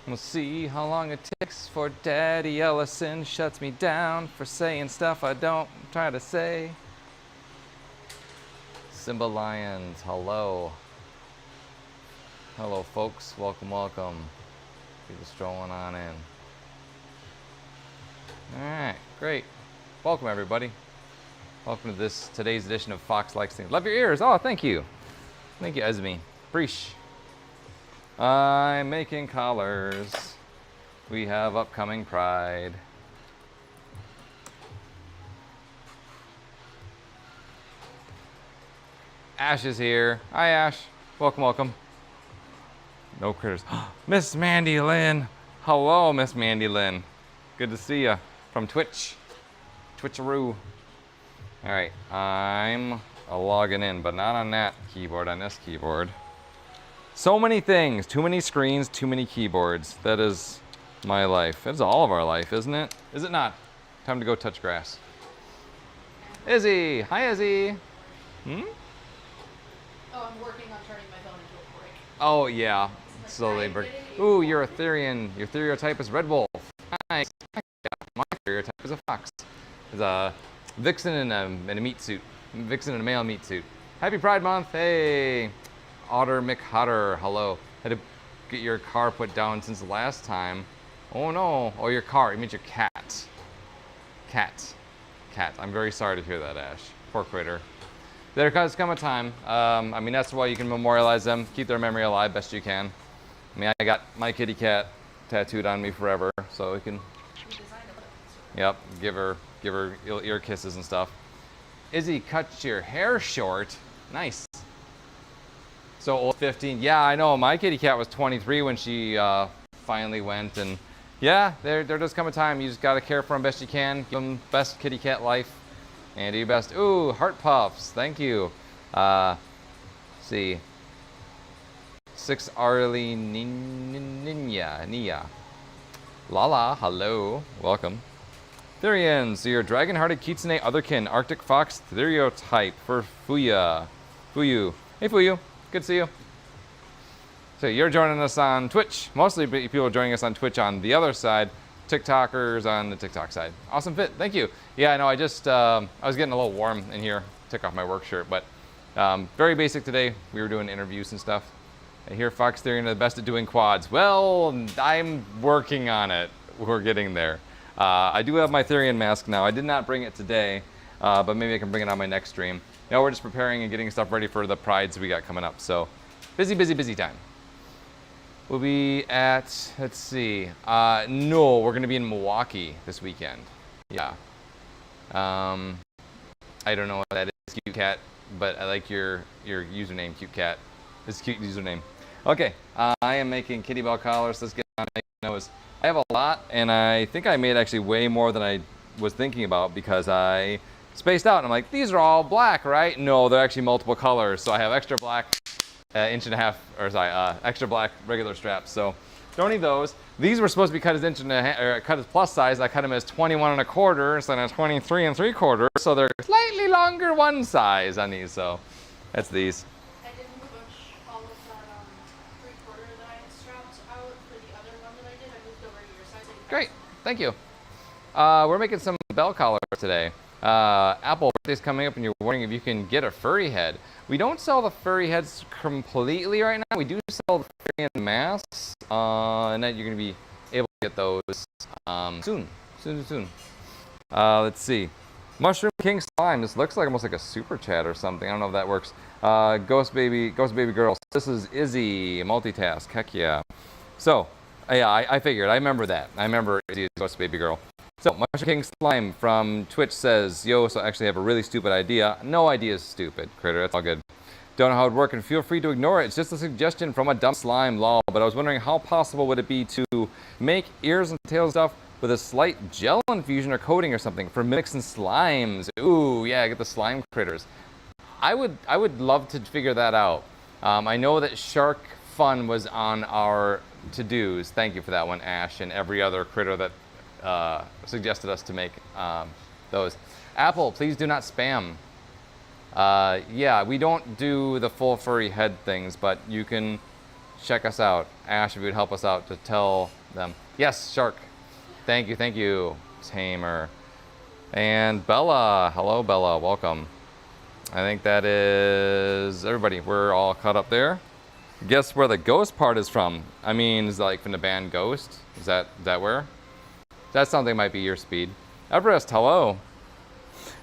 We'll see how long it takes for Daddy Ellison shuts me down for saying stuff I don't try to say. Simba Lions, hello. Hello, folks. Welcome, welcome. People strolling on in. All right, great. Welcome, everybody. Welcome to today's edition of Fox Likes Things. Love your ears. Oh, thank you. Thank you, Esme. Preach. I'm making collars. We have upcoming Pride. Ash is here. Hi, Ash. Welcome, welcome. No critters. Miss Mandy Lynn. Hello, Miss Mandy Lynn. Good to see you from Twitch. Twitcheroo. All right, I'm logging in, but not on that keyboard, on this keyboard. So many things, too many screens, too many keyboards. That is my life. That's all of our life, isn't it? Is it not? Time to go touch grass. Izzy, hi Izzy. Oh, I'm working on turning my phone into a brick. Oh yeah, slowly break. Ooh, you're a Therian. Your stereotype is Red Wolf. Nice. Yeah, my stereotype is a fox. It's a vixen in a meat suit. Vixen in a male meat suit. Happy Pride Month. Hey. Otter McHutter, hello. Had to get your car put down since the last time. Oh no. Oh, your car. It means your cat. Cat. I'm very sorry to hear that, Ash. Poor critter. There does come a time. I mean, that's why you can memorialize them, keep their memory alive best you can. I mean, I got my kitty cat tattooed on me forever, so we can. Yep, give her ear kisses and stuff. Izzy, cut your hair short. Nice. So old 15. Yeah, I know. My kitty cat was 23 when she finally went, and yeah, there does come a time you just gotta care for them best you can. Give them best kitty cat life, and do your best. Ooh, heart puffs. Thank you. See. 6 Arlie Nia. Lala, hello, welcome. Therians, so your dragon-hearted kitsune otherkin, Arctic fox stereotype for Fuyu. Hey Fuyu. Good to see you. So you're joining us on Twitch. Mostly people are joining us on Twitch on the other side. TikTokers on the TikTok side. Awesome fit. Thank you. Yeah, I know. I just I was getting a little warm in here. Took off my work shirt, but very basic today. We were doing interviews and stuff. I hear Fox Theory are the best at doing quads. Well, I'm working on it. We're getting there. I do have my Therian mask now. I did not bring it today, but maybe I can bring it on my next stream. Now we're just preparing and getting stuff ready for the prides we got coming up. So busy time. We'll be at, let's see. No, we're gonna be in Milwaukee this weekend. Yeah. I don't know what that is, Cute Cat, but I like your username, Cute Cat. It's a cute username. Okay, I am making kitty bell collars. Let's get on making those. I have a lot, and I think I made actually way more than I was thinking about because I spaced out. And I'm like, these are all black, right? No, they're actually multiple colors. So I have extra black, extra black regular straps. So don't need those. These were supposed to be cut as cut as plus size. I cut them as 21 1/4 instead of 23 3/4. So they're slightly longer one size on these. So that's these. I didn't push all of that 3/4 that I had strapped out for the other one that I did. I moved over to your size. Great, thank you. We're making some bell collars today. Apple birthday's coming up and you're wondering if you can get a furry head. We don't sell the furry heads completely right now. We do sell the furry and masks, and then you're going to be able to get those soon. Let's see. Mushroom King Slime. This looks like almost like a super chat or something. I don't know if that works. Ghost Baby Girl. This is Izzy. Multitask. Heck yeah. So, yeah, I figured. I remember that. I remember Izzy, Ghost Baby Girl. So, Mushroom King Slime from Twitch says, yo, so I actually have a really stupid idea. No idea is stupid, critter. It's all good. Don't know how it would work, and feel free to ignore it. It's just a suggestion from a dumb slime, lol. But I was wondering how possible would it be to make ears and tails stuff with a slight gel infusion or coating or something for mixing slimes. Ooh, yeah, get the slime critters. I would love to figure that out. I know that Shark Fun was on our to-dos. Thank you for that one, Ash, and every other critter that suggested us to make those. Apple, please do not spam. Yeah, we don't do the full furry head things, but you can check us out. Ash, if you would help us out to tell them. Yes, Shark. Thank you, thank you. Tamer. And Bella. Hello, Bella. Welcome. I think that is everybody. We're all caught up there. Guess where the ghost part is from? I mean, is that like from the band Ghost? Is that where? That sounds like it might be your speed. Everest, hello.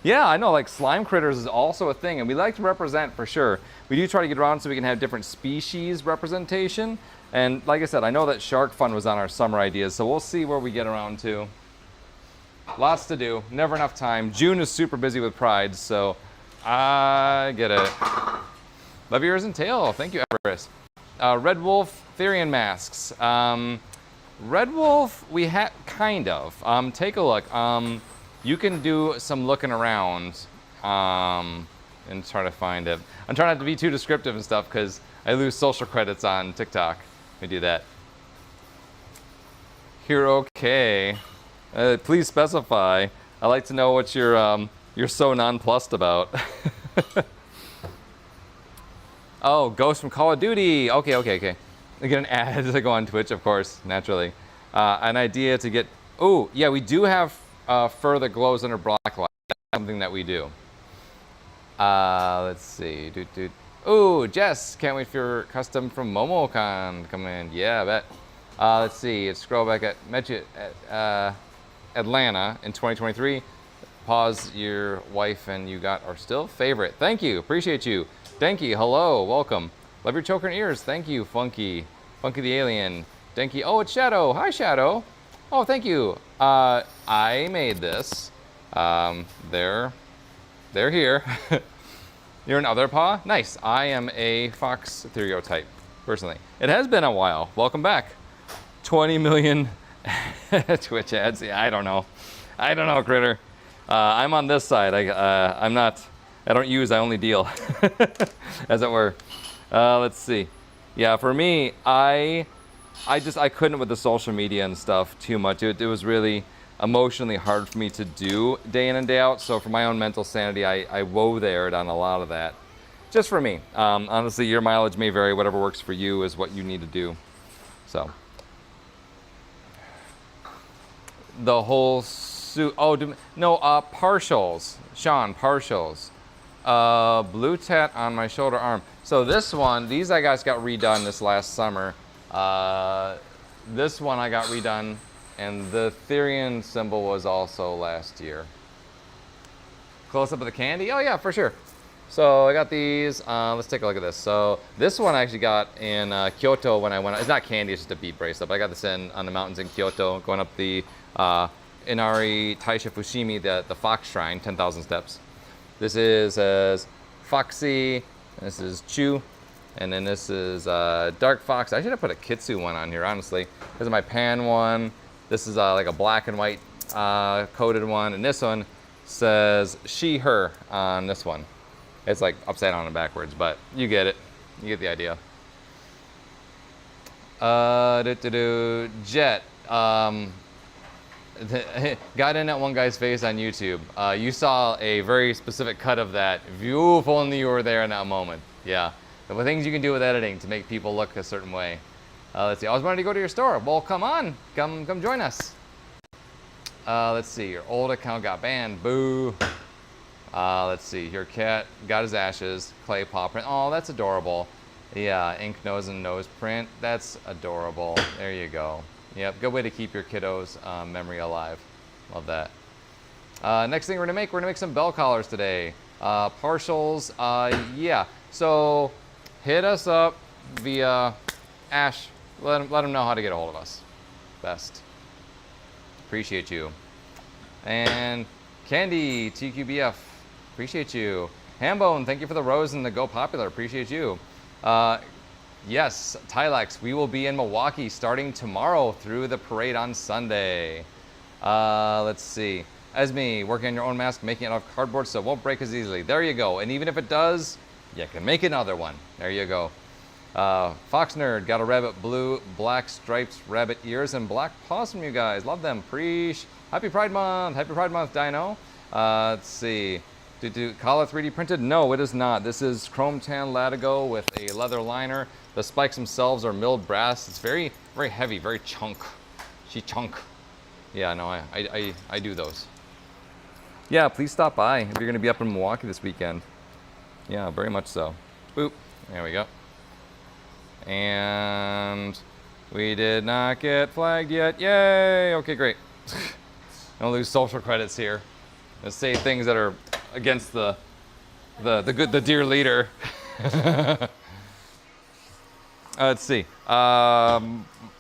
Yeah, I know, like slime critters is also a thing, and we like to represent for sure. We do try to get around so we can have different species representation. And like I said, I know that Shark Fun was on our summer ideas, so we'll see where we get around to. Lots to do, never enough time. June is super busy with Pride, so I get it. Love yours and tail, thank you, Everest. Red Wolf Therian masks. Red Wolf, we have kind of. Take a look. You can do some looking around and try to find it. I'm trying not to be too descriptive and stuff because I lose social credits on TikTok. Let me do that. Hero K. Please specify. I like to know what you're so nonplussed about. Oh, Ghost from Call of Duty. Okay. I get an ad as I go on Twitch, of course, naturally. An idea to get. Oh, yeah, we do have fur that glows under black light. That's something that we do. Let's see. Oh, Jess, can't wait for your custom from MomoCon coming in. Yeah, I bet. Let's see. It's scroll back at Atlanta in 2023. Pause, your wife and you are still favorite. Thank you. Appreciate you. Denki, hello. Welcome. Love your choker and ears. Thank you, Funky. Funky the alien. Denki. Oh, it's Shadow. Hi, Shadow. Oh, thank you. I made this. They're here. You're an other paw? Nice. I am a fox stereotype, personally. It has been a while. Welcome back. 20 million Twitch ads. Yeah, I don't know, Critter. I'm on this side. I'm not. I don't use. I only deal, as it were. Let's see. Yeah, for me, I couldn't with the social media and stuff too much. It was really emotionally hard for me to do day in and day out. So for my own mental sanity, I woe-thered on a lot of that. Just for me. Honestly, your mileage may vary. Whatever works for you is what you need to do. So. The whole suit. Oh, no, partials. Sean, partials. Blue tat on my shoulder arm. So this one, these I guys got redone this last summer. This one I got redone, and the Therian symbol was also last year. Close up of the candy? Oh yeah, for sure. So I got these. Let's take a look at this. So this one I actually got in Kyoto when I went. It's not candy, it's just a bead bracelet. But I got this on the mountains in Kyoto, going up the Inari Taisha Fushimi, the Fox Shrine, 10,000 steps. This is Foxy. This is Chu. And then this is Dark Fox. I should have put a Kitsu one on here, honestly. This is my pan one. This is like a black and white coated one. And this one says she, her on this one. It's like upside down and backwards, but you get it. You get the idea. Jet. Got in at one guy's face on YouTube. You saw a very specific cut of that. If only you were there in that moment. Yeah. The things you can do with editing to make people look a certain way. Let's see. I was wanting to go to your store. Well, come on. Come join us. Let's see. Your old account got banned. Boo. Let's see. Your cat got his ashes. Clay paw print. Oh, that's adorable. Yeah. Ink nose and nose print. That's adorable. There you go. Yep. Good way to keep your kiddo's memory alive. Love that. Next thing we're gonna make some bell collars today. Partials. Yeah. So hit us up via Ash. Let him know how to get a hold of us. Best. Appreciate you. And Candy TQBF. Appreciate you. Hambone, thank you for the rose and the Go Popular. Appreciate you. Yes, Tilex, we will be in Milwaukee starting tomorrow through the parade on Sunday. Let's see. Esme, working on your own mask, making it off cardboard so it won't break as easily. There you go. And even if it does, you can make another one. There you go. Fox Nerd, got a rabbit blue, black stripes, rabbit ears, and black paws from you guys. Love them. Happy Pride Month. Happy Pride Month, Dino. Let's see. Collar 3D printed? No, it is not. This is chrome tan latigo with a leather liner. The spikes themselves are milled brass. It's very, very heavy, very chunk. Chunk. Yeah, no, I do those. Yeah, please stop by if you're going to be up in Milwaukee this weekend. Yeah, very much so. Boop. There we go. And we did not get flagged yet. Yay! Okay, great. Don't lose social credits here. Let's say things that are against the dear leader. Let's see.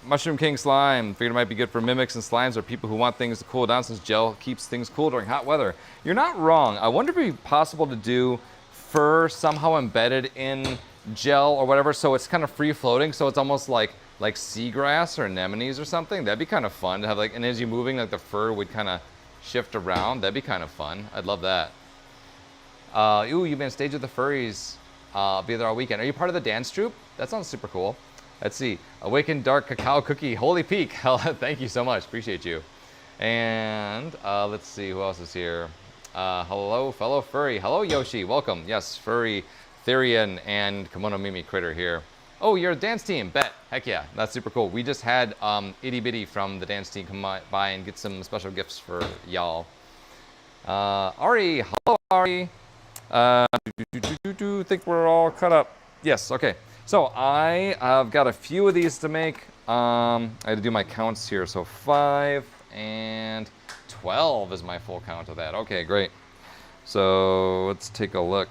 Mushroom King Slime. Figured it might be good for mimics and slimes or people who want things to cool down since gel keeps things cool during hot weather. You're not wrong. I wonder if it'd be possible to do fur somehow embedded in gel or whatever, so it's kind of free floating, so it's almost like seagrass or anemones or something. That'd be kind of fun to have, like, and as you're moving, like the fur would kind of shift around. That'd be kind of fun. I'd love that. Ooh, you've been on stage with the furries. I'll be there all weekend. Are you part of the dance troupe? That sounds super cool. Let's see. Awakened Dark Cacao Cookie. Holy Peak. Thank you so much. Appreciate you. And let's see. Who else is here? Hello, fellow furry. Hello, Yoshi. Welcome. Yes, furry, Therian, and Kimono Mimi Critter here. Oh, you're a dance team. Bet. Heck yeah. That's super cool. We just had Itty Bitty from the dance team come by and get some special gifts for y'all. Ari. Hello, Ari. Think we're all cut up. Yes, okay. So I've got a few of these to make. I had to do my counts here. So 5 and 12 is my full count of that. Okay, great. So let's take a look.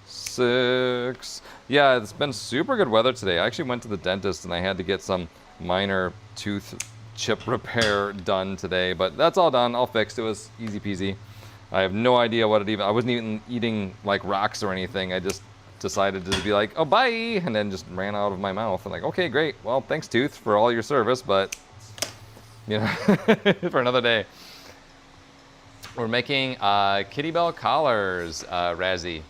6. Yeah, it's been super good weather today. I actually went to the dentist and I had to get some minor tooth chip repair done today, but that's all done, all fixed. It was easy peasy. I have no idea what it even, I wasn't even eating like rocks or anything. I just decided to be like, oh, bye, and then just ran out of my mouth. I'm like, okay, great. Well, thanks, tooth, for all your service, but, you know, for another day. We're making kitty bell collars, Razzie.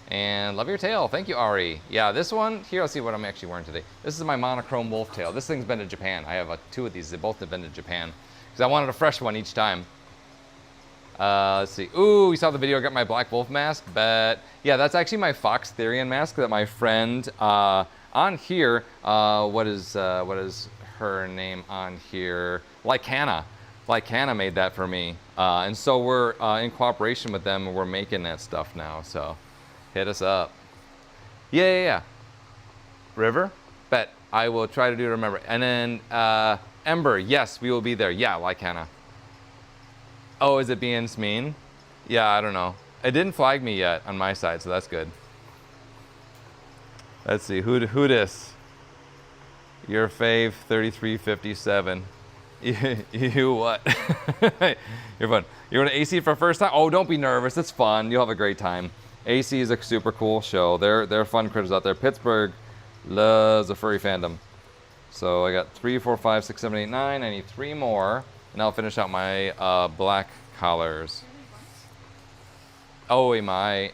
And love your tail. Thank you, Ari. Yeah, this one, here, I'll see what I'm actually wearing today. This is my monochrome wolf tail. This thing's been to Japan. I have 2 of these. They both have been to Japan because I wanted a fresh one each time. Let's see. Ooh, you saw the video. I got my black wolf mask, but yeah, that's actually my Fox Therian mask that my friend on here. What is her name on here? Lycana made that for me, and so we're in cooperation with them, and we're making that stuff now. So hit us up. Yeah. River, bet I will try to do. Remember, and then Ember. Yes, we will be there. Yeah, Lycana. Oh, is it being mean? Yeah, I don't know. It didn't flag me yet on my side, so that's good. Let's see, who dis? Your fave, 3357. You what? You're fun. You're going to AC for first time? Oh, don't be nervous. It's fun. You'll have a great time. AC is a super cool show. They're fun critters out there. Pittsburgh loves a furry fandom. So I got 3, 4, 5, 6, 7, 8, 9. I need 3 more. And I'll finish out my black collars. Oh, we might.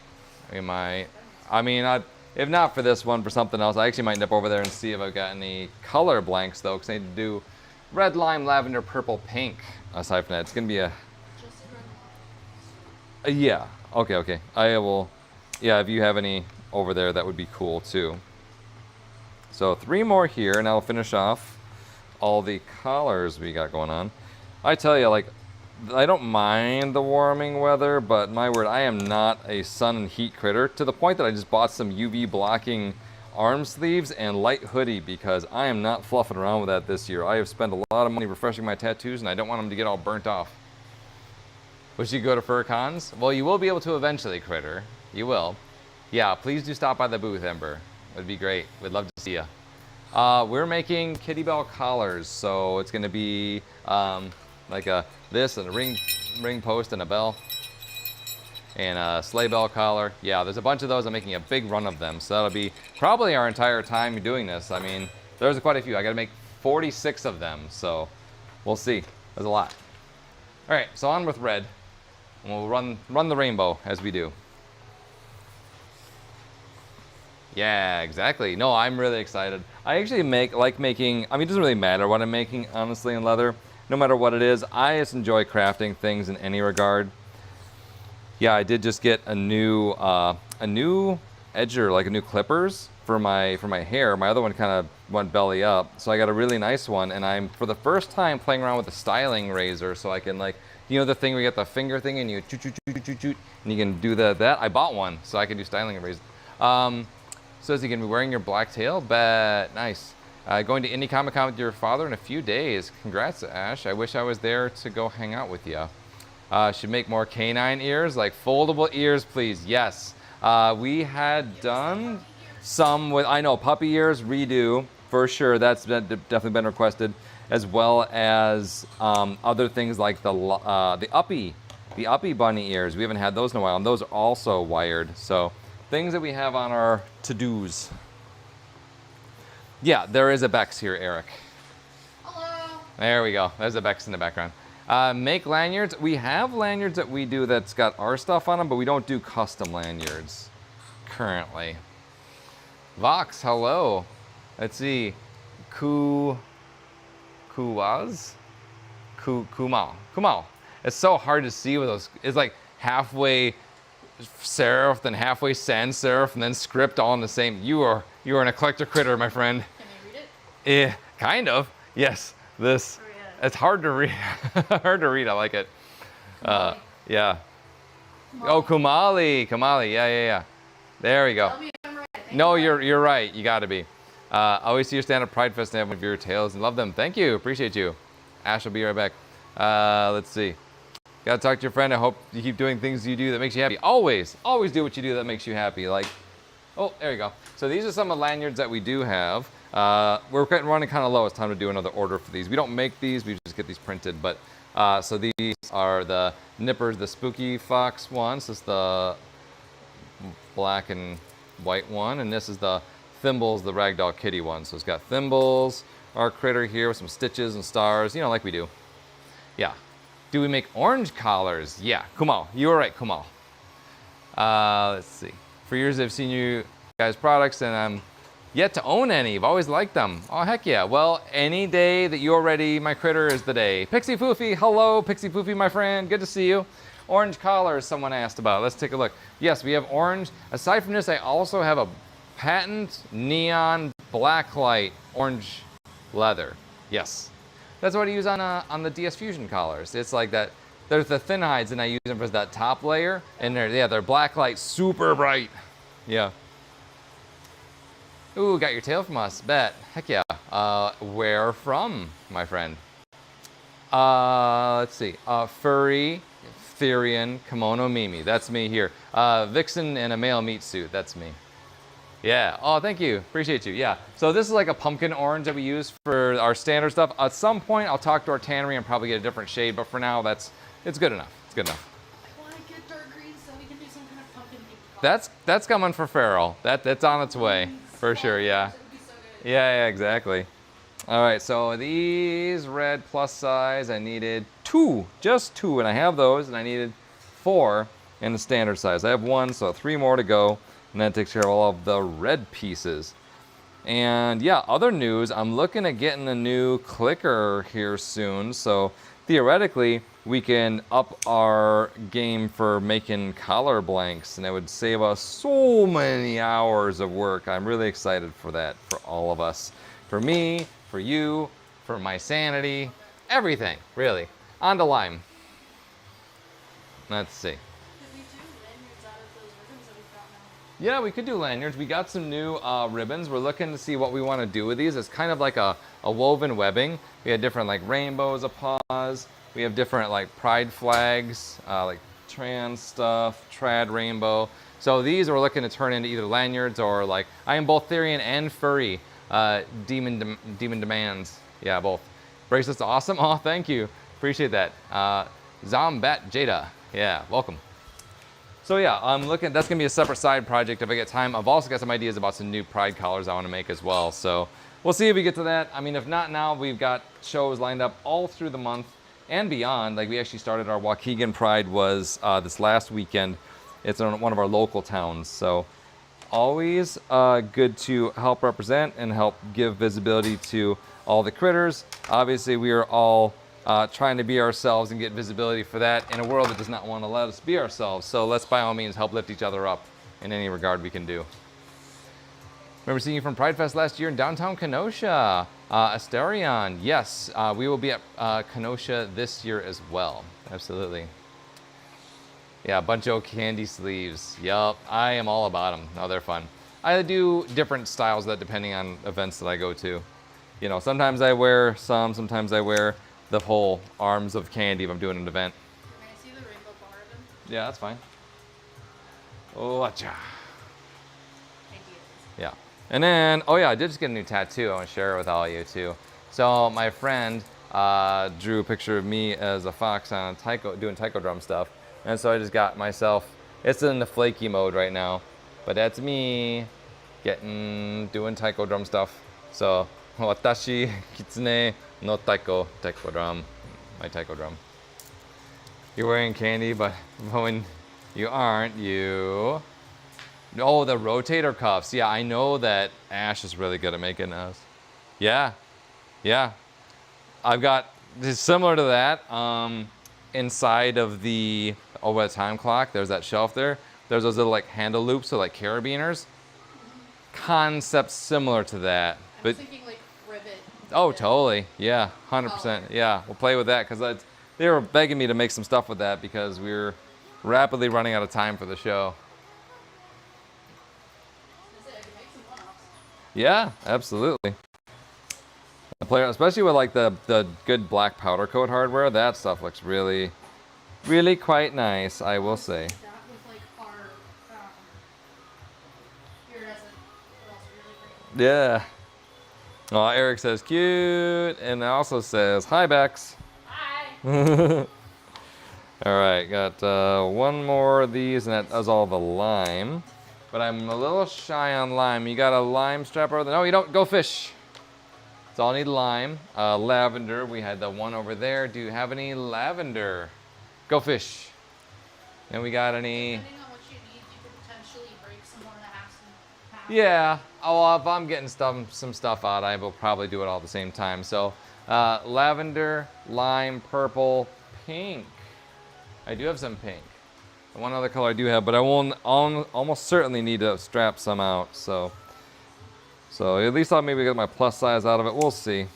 I mean, if not for this one, for something else, I actually might nip over there and see if I've got any color blanks, though, because I need to do red, lime, lavender, purple, pink. Aside from that, it's going to be a... yeah. Okay. I will... yeah, if you have any over there, that would be cool, too. So 3 more here, and I'll finish off all the collars we got going on. I tell you, like, I don't mind the warming weather, but my word, I am not a sun and heat critter, to the point that I just bought some UV blocking arm sleeves and light hoodie because I am not fluffing around with that this year. I have spent a lot of money refreshing my tattoos, and I don't want them to get all burnt off. Would you go to fur cons? Well, you will be able to eventually, critter. You will. Yeah, please do stop by the booth, Ember. It would be great. We'd love to see you. We're making kitty bell collars, so it's going to be... like this and a ring post and a bell and a sleigh bell collar. Yeah, there's a bunch of those. I'm making a big run of them, so that'll be probably our entire time doing this. I mean, there's quite a few. I got to make 46 of them, so we'll see. There's a lot. All right, so on with red, and we'll run the rainbow as we do. Yeah, exactly. No, I'm really excited. I actually like making. I mean, it doesn't really matter what I'm making, honestly, in leather. No matter what it is, I just enjoy crafting things in any regard. Yeah, I did just get a new edger, like a new clippers for my hair. My other one kind of went belly up, so I got a really nice one. And I'm for the first time playing around with a styling razor, so I can like, you know, the thing where you get the finger thing and you choot choot choot choot choot, and you can do that. I bought one, so I can do styling razor. Says you can be wearing your black tail. Bet nice. Going to Indie Comic Con with your father in a few days. Congrats, Ash. I wish I was there to go hang out with you. Should make more canine ears, like foldable ears, please. Yes. We had done some with, I know, puppy ears, redo, for sure. That's definitely been requested, as well as other things like the uppy bunny ears. We haven't had those in a while, and those are also wired. So things that we have on our to-dos. Yeah, there is a Bex here, Eric. Hello. There we go. There's a Bex in the background. Make lanyards. We have lanyards that we do that's got our stuff on them, but we don't do custom lanyards currently. Vox, hello. Let's see. Kuwaz? Kumal. It's so hard to see with those. It's like halfway serif, then halfway sans serif, and then script all in the same. You are an eclectic critter, my friend. Can I read it? Kind of. Yes. This. Oh, yeah. It's hard to read. Hard to read. I like it. Yeah. Oh, Kumali. Yeah. There we go. Tell me if I'm right. I think No, I'm right. you're right. You got to be. Always see your stand-up Pride Fest and have one of your tales and love them. Thank you. Appreciate you. Ash will be right back. Let's see. Gotta talk to your friend. I hope you keep doing things you do that makes you happy. Always do what you do that makes you happy. Like, oh, there you go. So these are some of the lanyards that we do have. We're running kind of low. It's time to do another order for these. We don't make these. We just get these printed. But so these are the nippers, the Spooky Fox ones. This is the black and white one, and this is the Thimbles, the Ragdoll Kitty one. So it's got Thimbles, our critter here with some stitches and stars, you know, like we do. Yeah. Do we make orange collars? Yeah, Kumal, you were right, Kumal. Let's see. For years I've seen you guys' products and I'm yet to own any. I've always liked them. Oh, heck yeah. Well, any day that you're ready, my critter, is the day. Pixie Foofy, hello, Pixie Foofy, my friend. Good to see you. Orange collars, someone asked about. Let's take a look. Yes, we have orange. Aside from this, I also have a patent neon blacklight orange leather. Yes. That's what I use on the DS Fusion collars. It's like that. There's the thin hides, and I use them for that top layer. And they're black light, super bright. Yeah. Ooh, got your tail from us. Bet. Heck yeah. Where from, my friend? Let's see. Furry, Therian, Kimono Mimi. That's me here. Vixen in a male meat suit. That's me. Yeah. Oh, thank you. Appreciate you. Yeah. So this is like a pumpkin orange that we use for our standard stuff. At some point, I'll talk to our tannery and probably get a different shade. But for now, it's good enough. It's good enough. I want to get dark green so we can do some kind of pumpkin pink. That's coming for Feral. That's on its way for sure. Yeah. It would be so good. Yeah. Exactly. All right. So these red plus size, I needed 2, just 2, and I have those, and I needed 4 in the standard size. I have 1, so 3 more to go. And that takes care of all of the red pieces. And yeah, other news, I'm looking at getting a new clicker here soon. So theoretically, we can up our game for making collar blanks, and it would save us so many hours of work. I'm really excited for that, for all of us. For me, for you, for my sanity, everything, really. On to Lime. Let's see. Could we do lanyards out of those ribbons that we got now? Yeah, we could do lanyards. We got some new ribbons. We're looking to see what we want to do with these. It's kind of like a woven webbing. We had different like rainbows of paws. We have different like pride flags, like trans stuff, trad rainbow. So these we're looking to turn into either lanyards or like, I am both Therian and furry. Demon demands. Yeah, both. Bracelets awesome. Oh, thank you. Appreciate that. Zombat Jada. Yeah, welcome. So yeah, I'm looking, that's gonna be a separate side project if I get time. I've also got some ideas about some new pride collars I wanna make as well. So we'll see if we get to that. I mean, if not now, we've got shows lined up all through the month and beyond. Like we actually started our Waukegan Pride was this last weekend. It's in one of our local towns. So always good to help represent and help give visibility to all the critters. Obviously we are all trying to be ourselves and get visibility for that in a world that does not want to let us be ourselves. So let's by all means help lift each other up in any regard we can do. Remember seeing you from Pride Fest last year in downtown Kenosha. Asterion, yes, we will be at Kenosha this year as well. Absolutely. Yeah, Buncho candy sleeves. Yup, I am all about them. No, they're fun. I do different styles of that depending on events that I go to. You know, sometimes I wear some, sometimes I wear the whole arms of candy if I'm doing an event. Can I see the rainbow bar of them? Yeah, that's fine. Oh, acha. Ideas. Yeah. And then, oh yeah, I did just get a new tattoo. I want to share it with all of you too. So my friend drew a picture of me as a fox on taiko, doing taiko drum stuff. And so I just got myself, it's in the flaky mode right now, but that's me doing taiko drum stuff. So, watashi kitsune no taiko drum, my taiko drum. You're wearing candy, but when you aren't, you... Oh, the rotator cuffs. Yeah, I know that Ash is really good at making those. Yeah, yeah. I've got, this is similar to that. Inside of the over the time clock, there's that shelf there. There's those little like handle loops, so like carabiners. Concept similar to that. I But was thinking like rivet. oh, totally. Yeah, 100%. Yeah, we'll play with that because they were begging me to make some stuff with that because we were rapidly running out of time for the show. That's it, I can make some one-offs. Yeah, absolutely. The player, especially with like the good black powder coat hardware, that stuff looks really, really quite nice, I will say. That with like our iridescent, what else really great. Yeah. Oh, Eric says cute, and also says hi, Bex. Hi. All right, got one more of these, and that does all the lime. But I'm a little shy on lime. You got a lime strap over there? No, you don't. Go fish. So I'll need lime. Lavender, we had the one over there. Do you have any lavender? Go fish. And we got any... Depending on what you need, you could potentially break some more that has some half. Yeah, well, if I'm getting some stuff out, I will probably do it all at the same time. So lavender, lime, purple, pink. I do have some pink. One other color I do have, but I will almost certainly need to strap some out. So at least I'll maybe get my plus size out of it. We'll see.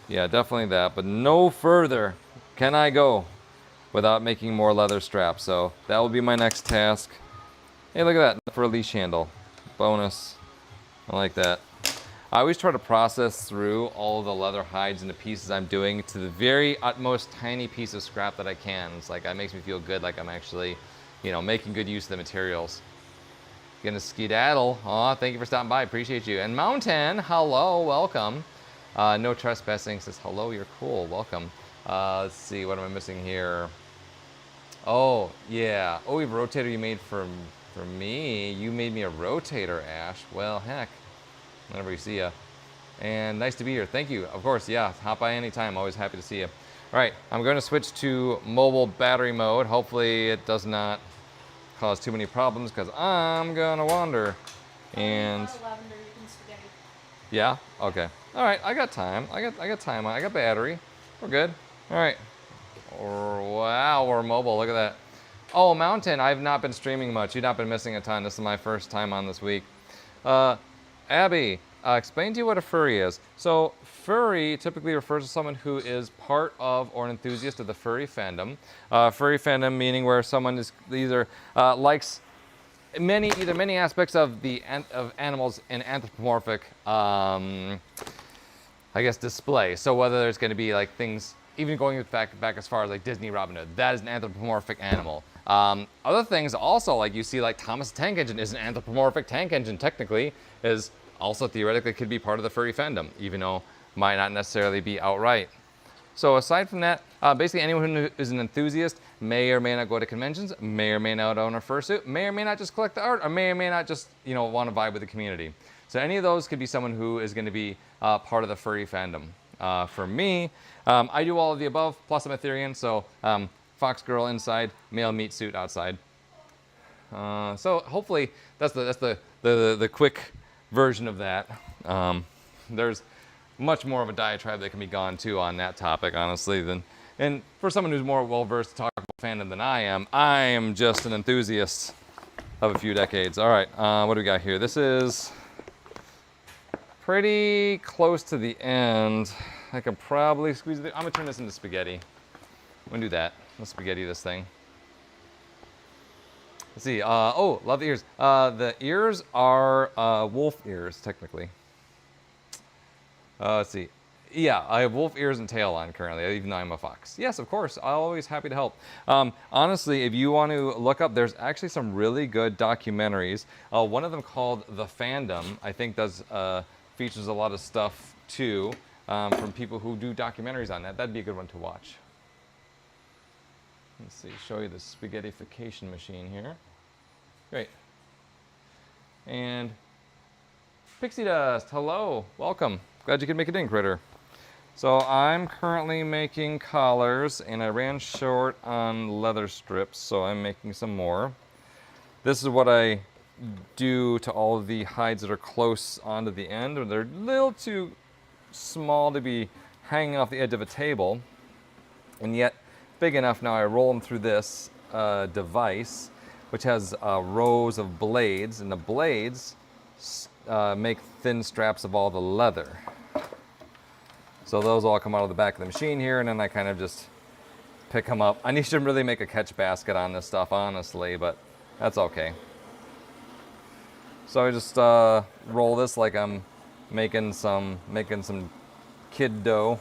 Yeah, definitely that. But no further can I go without making more leather straps. So that will be my next task. Hey, look at that for a leash handle. Bonus. I like that. I always try to process through all the leather hides into pieces I'm doing to the very utmost tiny piece of scrap that I can. It's like, that makes me feel good, like I'm actually, you know, making good use of the materials. Gonna skedaddle. Aw, thank you for stopping by. Appreciate you. And Mountain, hello, welcome. No trespassing says hello, you're cool, welcome. Let's see, what am I missing here? Oh, yeah. Oh, we have a rotator you made for me. You made me a rotator, Ash. Well, heck. Whenever you see ya. And nice to be here. Thank you. Of course, yeah. Hop by anytime. Always happy to see you. All right, I'm going to switch to mobile battery mode. Hopefully it does not cause too many problems because I'm gonna wander. And Lavender, you can spaghetti. yeah, okay. All right, I got time. I got time. I got battery. We're good. All right. Wow, we're mobile. Look at that. Oh, Mountain, I've not been streaming much. You've not been missing a ton. This is my first time on this week. Abby, explain to you what a furry is. So furry typically refers to someone who is part of or an enthusiast of the furry fandom. Furry fandom meaning where someone is either likes many aspects of animals in anthropomorphic, I guess, display. So whether there's going to be like things, even going back as far as like Disney Robin Hood, that is an anthropomorphic animal. Other things also, like you see, like Thomas the Tank Engine is an anthropomorphic tank engine. Technically, is also theoretically could be part of the furry fandom, even though might not necessarily be outright. So aside from that, basically anyone who is an enthusiast may or may not go to conventions, may or may not own a fursuit, may or may not just collect the art, or may or may not just, you know, want to vibe with the community. So any of those could be someone who is going to be part of the furry fandom. For me, I do all of the above, plus I'm Etherean, so fox girl inside, male meat suit outside. So hopefully that's the quick version of that. There's much more of a diatribe that can be gone to on that topic, honestly, than. And for someone who's more well-versed to talk about fandom than I am just an enthusiast of a few decades. All right, what do we got here? This is pretty close to the end. I could probably squeeze it. I'm gonna turn this into spaghetti. I'm gonna do that. Let's spaghetti this thing. Let's see. Oh, love the ears. The ears are wolf ears, technically. Let's see. Yeah, I have wolf ears and tail on currently, even though I'm a fox. Yes, of course. I'm always happy to help. Honestly, if you want to look up, there's actually some really good documentaries. One of them called The Fandom, I think does features a lot of stuff too from people who do documentaries on that. That'd be a good one to watch. Let's see, show you the spaghettification machine here. Great. And Pixie Dust, hello, welcome. Glad you could make it in, Critter. So I'm currently making collars, and I ran short on leather strips, so I'm making some more. This is what I do to all of the hides that are close onto the end. They're a little too small to be hanging off the edge of a table, and yet big enough now I roll them through this device, which has rows of blades, and the blades make thin straps of all the leather. So those all come out of the back of the machine here, and then I kind of just pick them up. I need to really make a catch basket on this stuff, honestly, but that's okay. So I just roll this like I'm making some kid dough.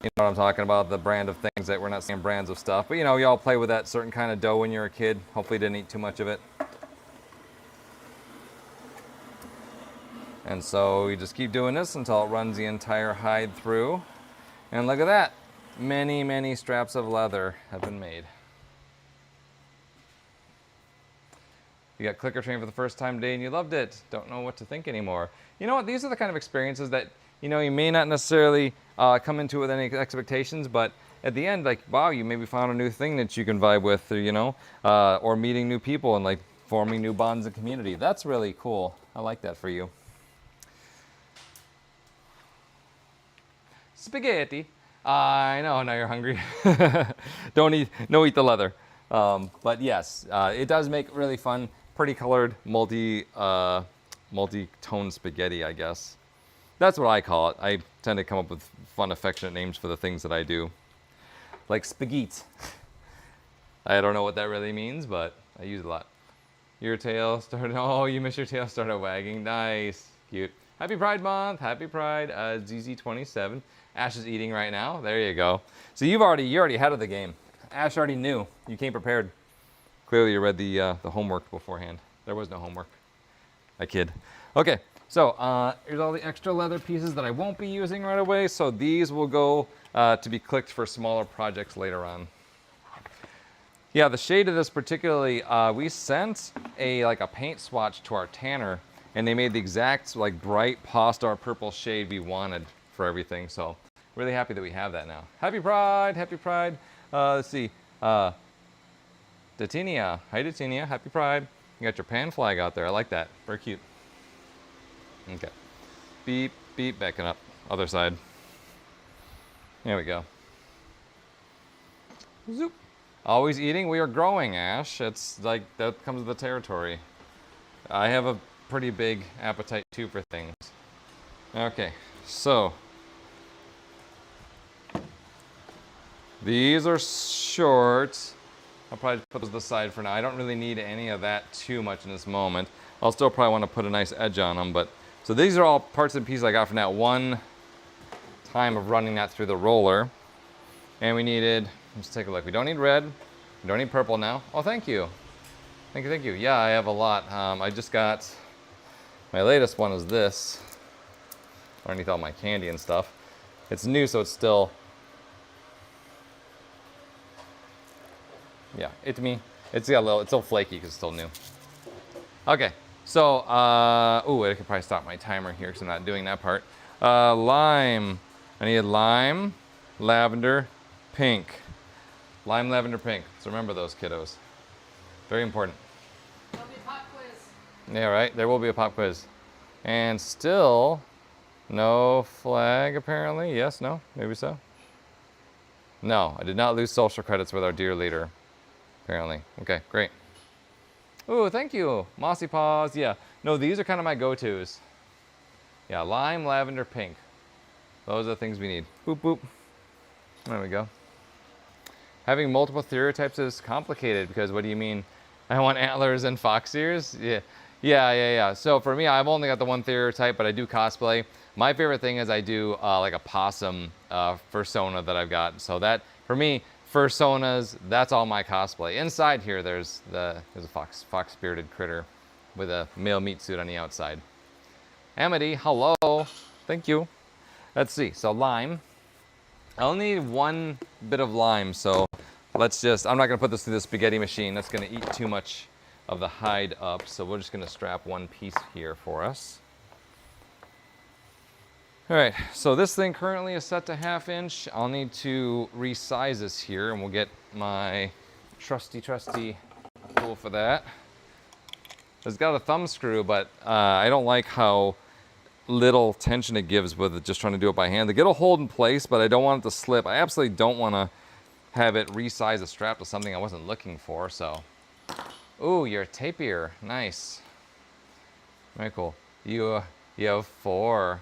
You know what I'm talking about, the brand of things that we're not saying brands of stuff. But you know, you all play with that certain kind of dough when you're a kid. Hopefully you didn't eat too much of it. And so you just keep doing this until it runs the entire hide through. And look at that. Many, many straps of leather have been made. You got clicker trained for the first time today and you loved it. Don't know what to think anymore. You know what? These are the kind of experiences that, you know, you may not necessarily come into it with any expectations, but at the end, like, wow, you maybe found a new thing that you can vibe with, or, you know, or meeting new people and like forming new bonds and community. That's really cool. I like that for you. Spaghetti. I know, now you're hungry. Don't eat the leather. But yes, it does make really fun, pretty colored, multi-tone spaghetti, I guess. That's what I call it. I tend to come up with fun, affectionate names for the things that I do. Like spaghetti. I don't know what that really means, but I use it a lot. Your tail started, oh, you missed your tail started wagging. Nice, cute. Happy Pride Month, happy Pride, ZZ27. Ash is eating right now, there you go. So you're already ahead of the game. Ash already knew, you came prepared. Clearly you read the homework beforehand. There was no homework, I kid. Okay, so here's all the extra leather pieces that I won't be using right away, so these will go to be clicked for smaller projects later on. Yeah, the shade of this particularly, we sent like a paint swatch to our tanner, and they made the exact like bright Pawstar purple shade we wanted for everything. So really happy that we have that now. Happy Pride, happy Pride. Let's see, Datinia, hi Datinia, happy Pride. You got your pan flag out there, I like that, very cute. Okay, beep, beep, backing up, other side. There we go. Zoop. Always eating, we are growing, Ash. It's like, that comes with the territory. I have a pretty big appetite too for things. Okay, so. These are short. I'll probably put those aside for now. I don't really need any of that too much in this moment. I'll still probably want to put a nice edge on them, but. So these are all parts and pieces I got from that one time of running that through the roller. And we needed, let's take a look. We don't need red. We don't need purple now. Oh, thank you. Thank you, thank you. Yeah, I have a lot. I just got, my latest one is this. Underneath all my candy and stuff. It's new, so it's still, yeah, it's me. It's got a little, it's still flaky because it's still new. Okay, so, ooh, I could probably stop my timer here because I'm not doing that part. Lime. I need lime, lavender, pink. Lime, lavender, pink. So remember those, kiddos. Very important. There'll be a pop quiz. Yeah, right. There will be a pop quiz. And still, No flag, apparently. Yes, no, maybe so. No, I did not lose social credits with our dear leader, apparently. Okay, great. Ooh, thank you. Mossy Paws, yeah. No, these are kind of my go-tos. Yeah, lime, lavender, pink. Those are the things we need. Boop, boop. There we go. Having multiple stereotypes is complicated because what do you mean? I want antlers and fox ears? Yeah. So for me, I've only got the one stereotype, but I do cosplay. My favorite thing is I do like a possum fursona that I've got. So that, for me, fursonas, that's all my cosplay. Inside here, there's a fox-bearded critter with a male meat suit on the outside. Amity, hello. Thank you. Let's see. So lime. I'll need one bit of lime, so let's just, I'm not gonna put this through the spaghetti machine. That's gonna eat too much of the hide up, so we're just gonna strap one piece here for us. All right, so this thing currently is set to 1/2 inch. I'll need to resize this here, and we'll get my trusty tool for that. It's got a thumb screw, but I don't like how little tension it gives with it, just trying to do it by hand. They get a hold in place, but I don't want it to slip. I absolutely don't want to have it resize a strap to something I wasn't looking for, so. Ooh, you're a tapier. Nice. Very cool. You have four,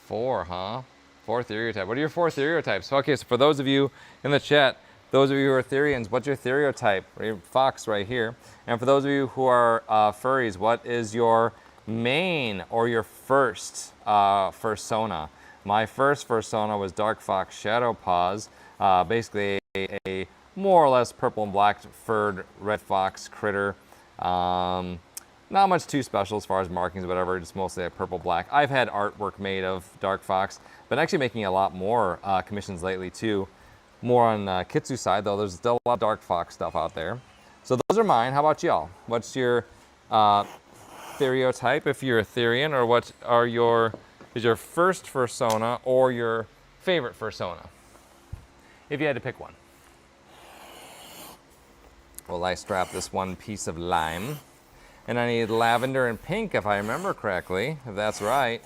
huh? 4 stereotypes. What are your 4 stereotypes? Okay, so for those of you in the chat, those of you who are Therians, what's your stereotype? Fox right here. And for those of you who are furries, what is your main or your first fursona? My first fursona was Dark Fox Shadow Paws, basically a more or less purple and black furred red fox critter. Not much too special as far as markings or whatever, just mostly like purple black. I've had artwork made of Dark Fox, but actually making a lot more commissions lately too. More on Kitsu side though, there's still a lot of Dark Fox stuff out there. So those are mine. How about y'all? What's your stereotype if you're a Therian, or what are is your first fursona or your favorite fursona? If you had to pick one. Well, I strap this one piece of lime, and I need lavender and pink if I remember correctly. If that's right,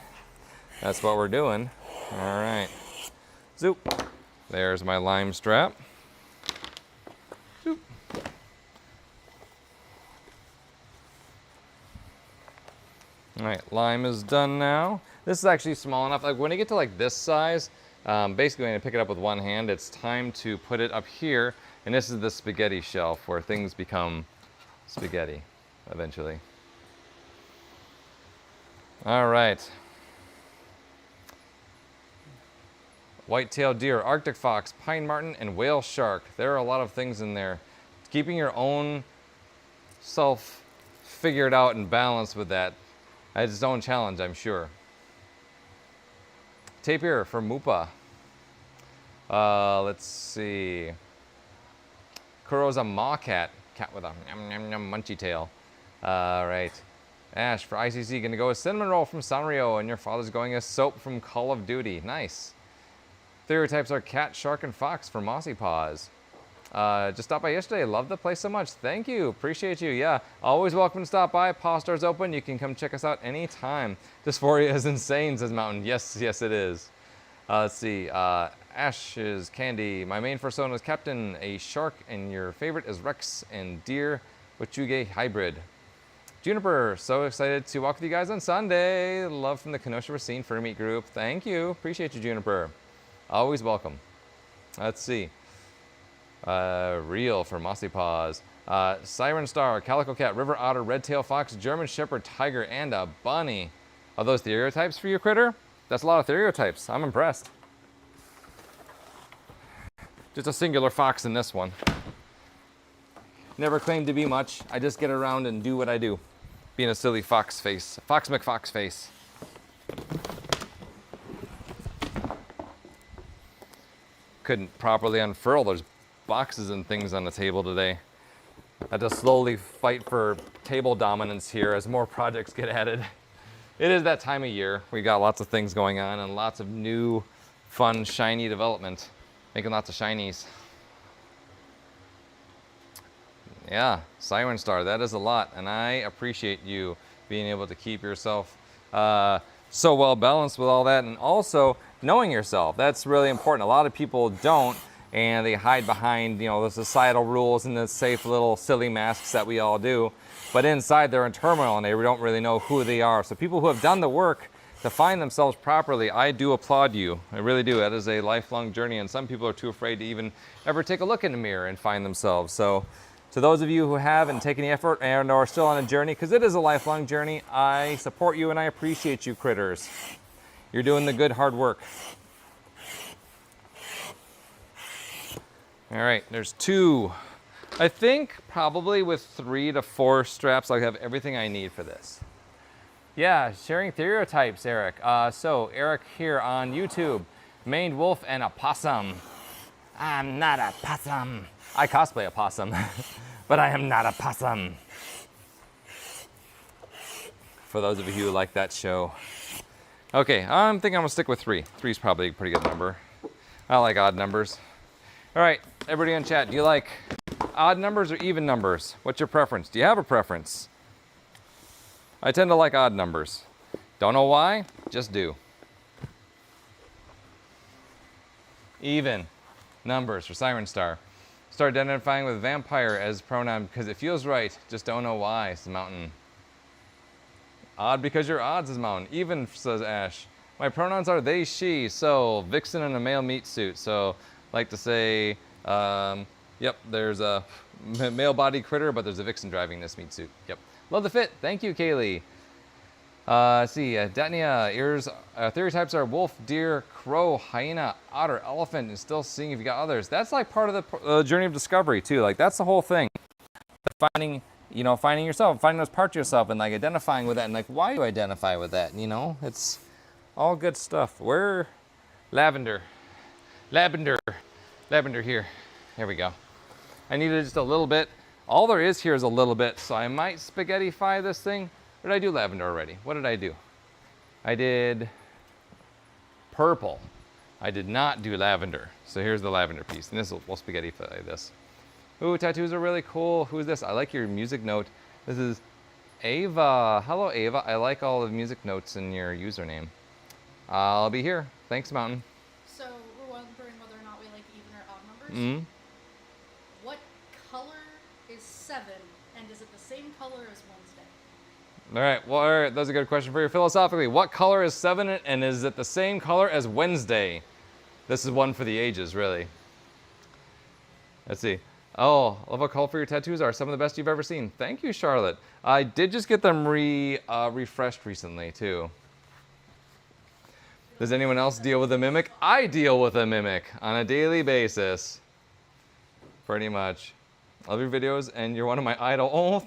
that's what we're doing. All right, zoop. There's my lime strap. Zoop. All right, lime is done now. This is actually small enough. Like when you get to like this size, basically when you pick it up with one hand, it's time to put it up here. And this is the spaghetti shelf where things become spaghetti eventually. All right. White-tailed deer, Arctic fox, pine marten, and whale shark. There are a lot of things in there. Keeping your own self figured out and balanced with that. It's its own challenge, I'm sure. Tapir for Mupa. Let's see. Kuro's a maw cat. Cat with a munchy tail. All right. Ash for ICC. Gonna go with cinnamon roll from Sanrio, and your father's going as soap from Call of Duty. Nice. Stereotypes are cat, shark, and fox for Mossy Paws. Just stopped by yesterday. Love the place so much. Thank you. Appreciate you. Yeah, always welcome to stop by. PawStar's open. You can come check us out anytime. Dysphoria is insane, says Mountain. Yes, it is. Let's see. Ash's Candy. My main fursona is Captain, a shark, and your favorite is Rex and Deer Wachuge Hybrid. Juniper, so excited to walk with you guys on Sunday. Love from the Kenosha Racine Fur Meat Group. Thank you. Appreciate you, Juniper. Always welcome. Let's see. Real for Mossy Paws. Siren Star, Calico Cat, River Otter, Red Tail Fox, German Shepherd, Tiger, and a bunny. Are those stereotypes for you, Critter? That's a lot of stereotypes. I'm impressed. Just a singular fox in this one. Never claimed to be much. I just get around and do what I do. Being a silly fox face. Fox McFox face. Couldn't properly unfurl. There's boxes and things on the table today. I had to slowly fight for table dominance here as more projects get added. It is that time of year. We got lots of things going on and lots of new, fun, shiny development. Making lots of shinies. Yeah, Siren Star, that is a lot, and I appreciate you being able to keep yourself so well balanced with all that, and also knowing yourself. That's really important. A lot of people don't, and they hide behind, you know, the societal rules and the safe little silly masks that we all do. But inside they're in turmoil and they don't really know who they are. So people who have done the work to find themselves properly, I do applaud you. I really do. That is a lifelong journey, and some people are too afraid to even ever take a look in the mirror and find themselves. So to those of you who have and taken the effort and are still on a journey, because it is a lifelong journey, I support you and I appreciate you, critters. You're doing the good, hard work. All right, there's 2. I think probably with 3 to 4 straps, I'll have everything I need for this. Yeah, sharing stereotypes, Eric. So Eric here on YouTube, maned wolf and a possum. I'm not a possum. I cosplay a possum, but I am not a possum. For those of you who like that show. Okay, I'm thinking I'm gonna stick with 3. 3 is probably a pretty good number. I like odd numbers. All right, everybody in chat, do you like odd numbers or even numbers? What's your preference? Do you have a preference? I tend to like odd numbers. Don't know why, just do. Even numbers for Siren Star. Start identifying with vampire as pronoun because it feels right. Just don't know why, says Mountain. Odd because you're odd, says Mountain. Even, says Ash. My pronouns are they, she, so vixen in a male meat suit. So like to say, yep, there's a male body critter, but there's a vixen driving this meat suit. Yep. Love the fit. Thank you, Kaylee. Let's see, Datnia, ears, theory types are wolf, deer, crow, hyena, otter, elephant, and still seeing if you got others. That's like part of the journey of discovery too. Like that's the whole thing. Finding, you know, finding yourself, finding those parts of yourself and like identifying with that and like why you identify with that, you know? It's all good stuff. Where? Lavender here. There we go. I needed just a little bit. All there is here is a little bit, so I might spaghettify this thing. Or did I do lavender already? What did I do? I did purple. I did not do lavender. So here's the lavender piece, and we'll spaghettify this. Ooh, tattoos are really cool. Who's this? I like your music note. This is Ava. Hello, Ava. I like all the music notes in your username. I'll be here. Thanks, Mountain. So we're wondering whether or not we like even or odd numbers. Mm-hmm. What color is 7, and is it the same color as Wednesday? All right, well, all right, that's a good question for you. Philosophically, what color is 7 and is it the same color as Wednesday? This is one for the ages, really. Let's see. Oh, I love how colorful your tattoos are. Some of the best you've ever seen. Thank you, Charlotte. I did just get them refreshed recently, too. Does anyone else deal with a mimic? I deal with a mimic on a daily basis. Pretty much. Love your videos, and you're one of my idol. Oh,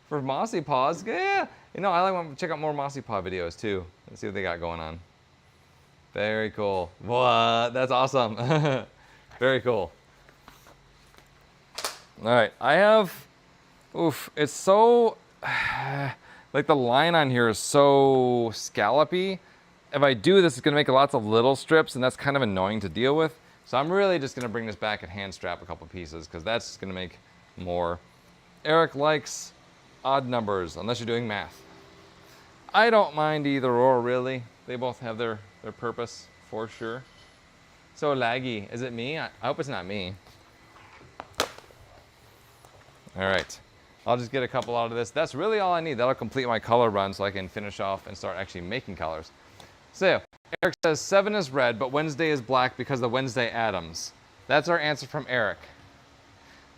for Mossy Paws, yeah. You know, I like to check out more Mossy Paw videos too. Let's see what they got going on. Very cool. What? That's awesome. Very cool. All right, I have, oof, it's so, like the line on here is so scallopy. If I do this, it's gonna make lots of little strips, and that's kind of annoying to deal with. So I'm really just gonna bring this back and hand strap a couple pieces, because that's just gonna make more. Eric likes odd numbers, unless you're doing math. I don't mind either or, really. They both have their purpose, for sure. So laggy, is it me? I hope it's not me. All right, I'll just get a couple out of this. That's really all I need. That'll complete my color run so I can finish off and start actually making colors. So, Eric says 7 is red, but Wednesday is black because of Wednesday atoms. That's our answer from Eric.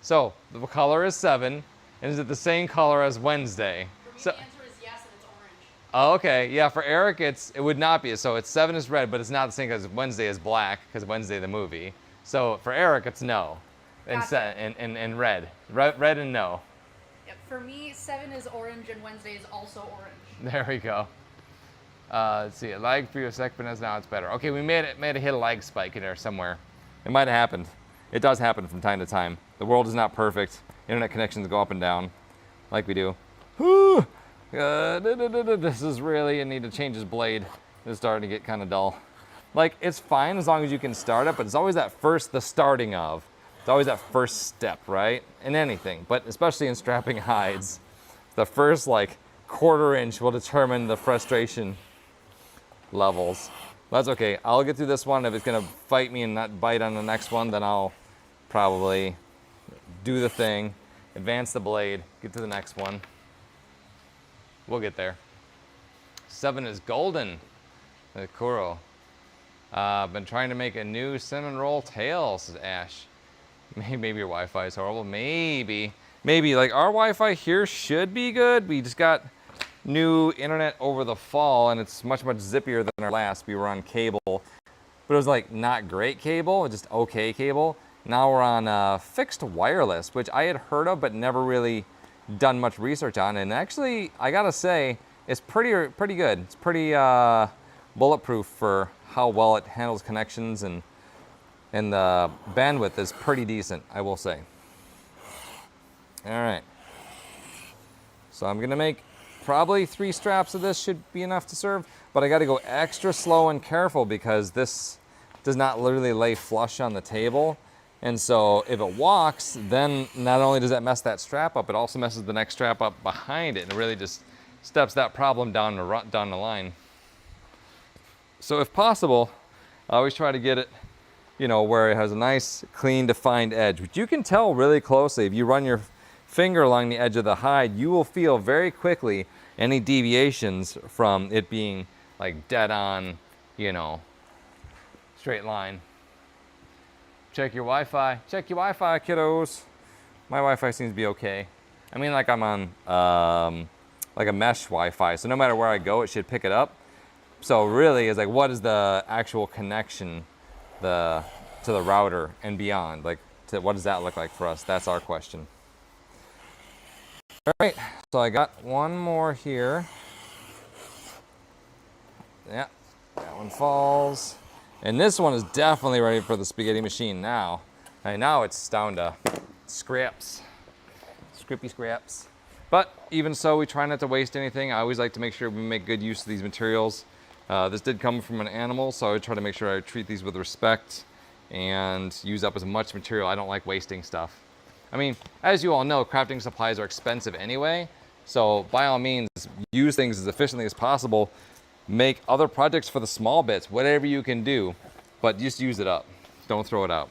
So, the color is 7. And is it the same color as Wednesday? For me, So, the answer is yes, and it's orange. oh, okay. Yeah, for Eric, it would not be. So it's 7 is red, but it's not the same because Wednesday is black, because Wednesday the movie. So for Eric, it's no. And, Gotcha. and red. Red and no. Yep. For me, 7 is orange, and Wednesday is also orange. There we go. Let's see. A lag for your sec, but now it's better. Okay, we made a hit a lag spike in there somewhere. It might have happened. It does happen from time to time. The world is not perfect. Internet connections go up and down, like we do. Whew. This is really, I need to change his blade. It's starting to get kind of dull. Like, it's fine as long as you can start it, but it's always the starting of. It's always that first step, right? In anything, but especially in strapping hides. The first, like, quarter inch will determine the frustration. levels. That's okay. I'll get through this one. If it's gonna fight me and not bite on the next one, then I'll probably do the thing, advance the blade, get to the next one. We'll get there. 7 is golden. The Kuro. Been trying to make a new cinnamon roll tail, says Ash. Maybe your Wi-Fi is horrible. Maybe. Like our Wi-Fi here should be good. We just got new internet over the fall and it's much zippier than our last. We were on cable, but it was like not great cable, just okay cable. Now we're on fixed wireless, which I had heard of but never really done much research on. And actually, I gotta say, it's pretty good. It's pretty bulletproof for how well it handles connections, and the bandwidth is pretty decent, I will say. All right. So I'm gonna make probably 3 straps of this should be enough to serve, but I gotta go extra slow and careful because this does not literally lay flush on the table. And so if it walks, then not only does that mess that strap up, it also messes the next strap up behind it, and it really just steps that problem down the line. So if possible, I always try to get it, where it has a nice, clean, defined edge, which you can tell really closely. If you run your finger along the edge of the hide, you will feel very quickly any deviations from it being like dead on, straight line. Check your Wi-Fi. Check your Wi-Fi, kiddos. My Wi-Fi seems to be okay. I mean, like I'm on like a mesh Wi-Fi, so no matter where I go, it should pick it up. So really, it's like, what is the actual connection to the router and beyond? Like, what does that look like for us? That's our question. All right, so I got one more here. Yeah, that one falls. And this one is definitely ready for the spaghetti machine now. And now it's down to scraps, scrippy scraps. But even so, we try not to waste anything. I always like to make sure we make good use of these materials. This did come from an animal, so I would try to make sure I treat these with respect and use up as much material. I don't like wasting stuff. I mean, as you all know, crafting supplies are expensive anyway, so by all means, use things as efficiently as possible. Make other projects for the small bits, whatever you can do, but just use it up. Don't throw it out.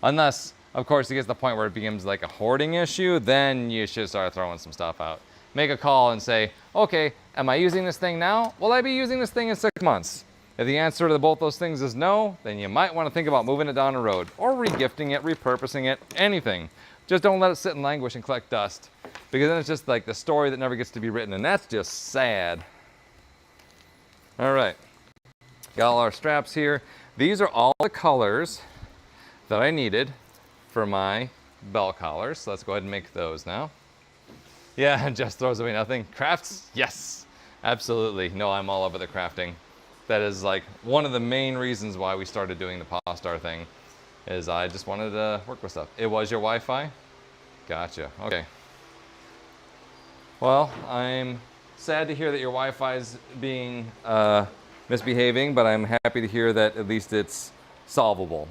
Unless, of course, it gets to the point where it becomes like a hoarding issue, then you should start throwing some stuff out. Make a call and say, okay, am I using this thing now? Will I be using this thing in 6 months? If the answer to both those things is no, then you might want to think about moving it down the road or regifting it, repurposing it, anything. Just don't let it sit and languish and collect dust, because then it's just like the story that never gets to be written, and that's just sad. All right, got all our straps here. These are all the colors that I needed for my bell collars, so let's go ahead and make those now. Yeah, just throws away nothing. Crafts? Yes, absolutely. No, I'm all over the crafting. That is like one of the main reasons why we started doing the Pawstar thing, is I just wanted to work with stuff. It was your Wi-Fi? Gotcha, okay. Well, I'm sad to hear that your Wi-Fi is being misbehaving, but I'm happy to hear that at least it's solvable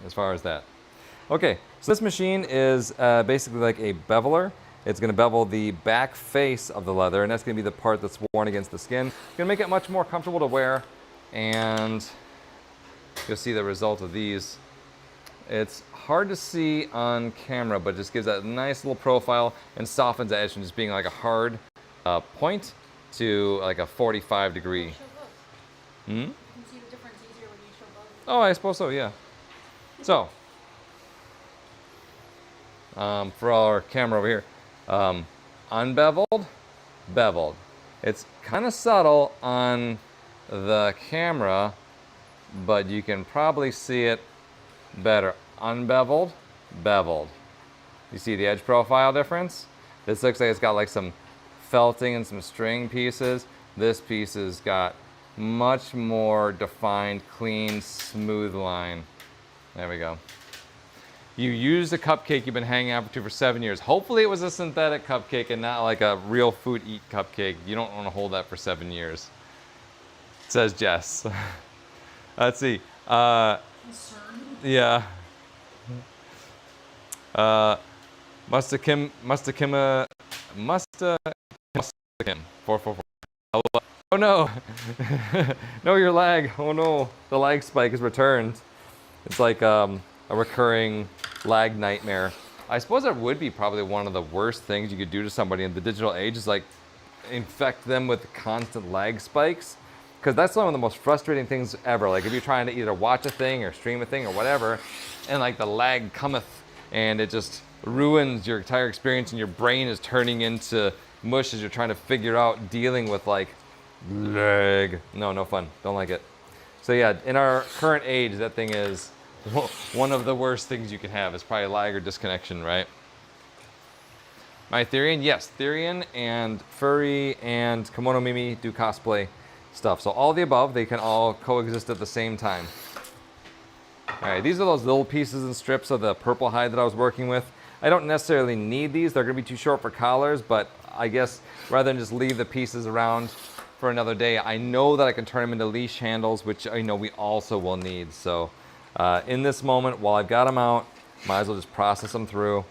as far as that. Okay, so this machine is basically like a beveler. It's going to bevel the back face of the leather, and that's going to be the part that's worn against the skin. It's going to make it much more comfortable to wear, and you'll see the result of these. It's hard to see on camera, but it just gives that nice little profile and softens the edge from just being like a hard point to like a 45 degree. Hmm? You can see the difference easier when you show both. Oh, I suppose so, yeah. So, for our camera over here, unbeveled, beveled. It's kind of subtle on the camera, but you can probably see it better. Unbeveled, beveled. You see the edge profile difference? This looks like it's got like some felting and some string pieces. This piece has got much more defined, clean, smooth line. There we go. You used a cupcake you've been hanging out for 7 years. Hopefully it was a synthetic cupcake and not like a real food eat cupcake. You don't want to hold that for 7 years. Says Jess. Let's see. Yeah. Mustakim 444. Oh no! No, your lag. Oh no, the lag spike is returned. It's like a recurring lag nightmare. I suppose it would be probably one of the worst things you could do to somebody in the digital age is like infect them with constant lag spikes. Because that's one of the most frustrating things ever. Like if you're trying to either watch a thing or stream a thing or whatever, and like the lag cometh and it just ruins your entire experience and your brain is turning into mush as you're trying to figure out dealing with like lag. No fun. Don't like it. So yeah, in our current age, that thing is one of the worst things you can have. Is probably lag or disconnection, right? My Therian, yes, Therian and Furry and Kimono Mimi do cosplay stuff. So all the above, they can all coexist at the same time. All right, these are those little pieces and strips of the purple hide that I was working with. I don't necessarily need these. They're gonna be too short for collars, but I guess rather than just leave the pieces around for another day, I know that I can turn them into leash handles, which I know we also will need. So in this moment, while I've got them out, might as well just process them through,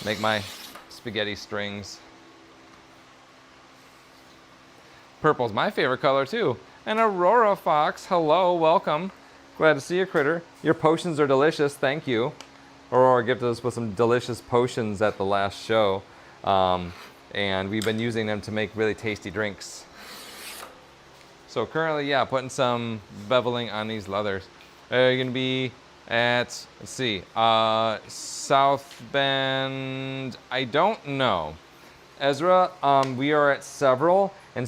make my spaghetti strings. Purple's my favorite color too. And Aurora Fox, hello, welcome. Glad to see you, critter. Your potions are delicious, thank you. Aurora gifted us with some delicious potions at the last show. And we've been using them to make really tasty drinks. So currently, yeah, putting some beveling on these leathers. You're gonna be at, let's see, South Bend, I don't know. Ezra, we are at several in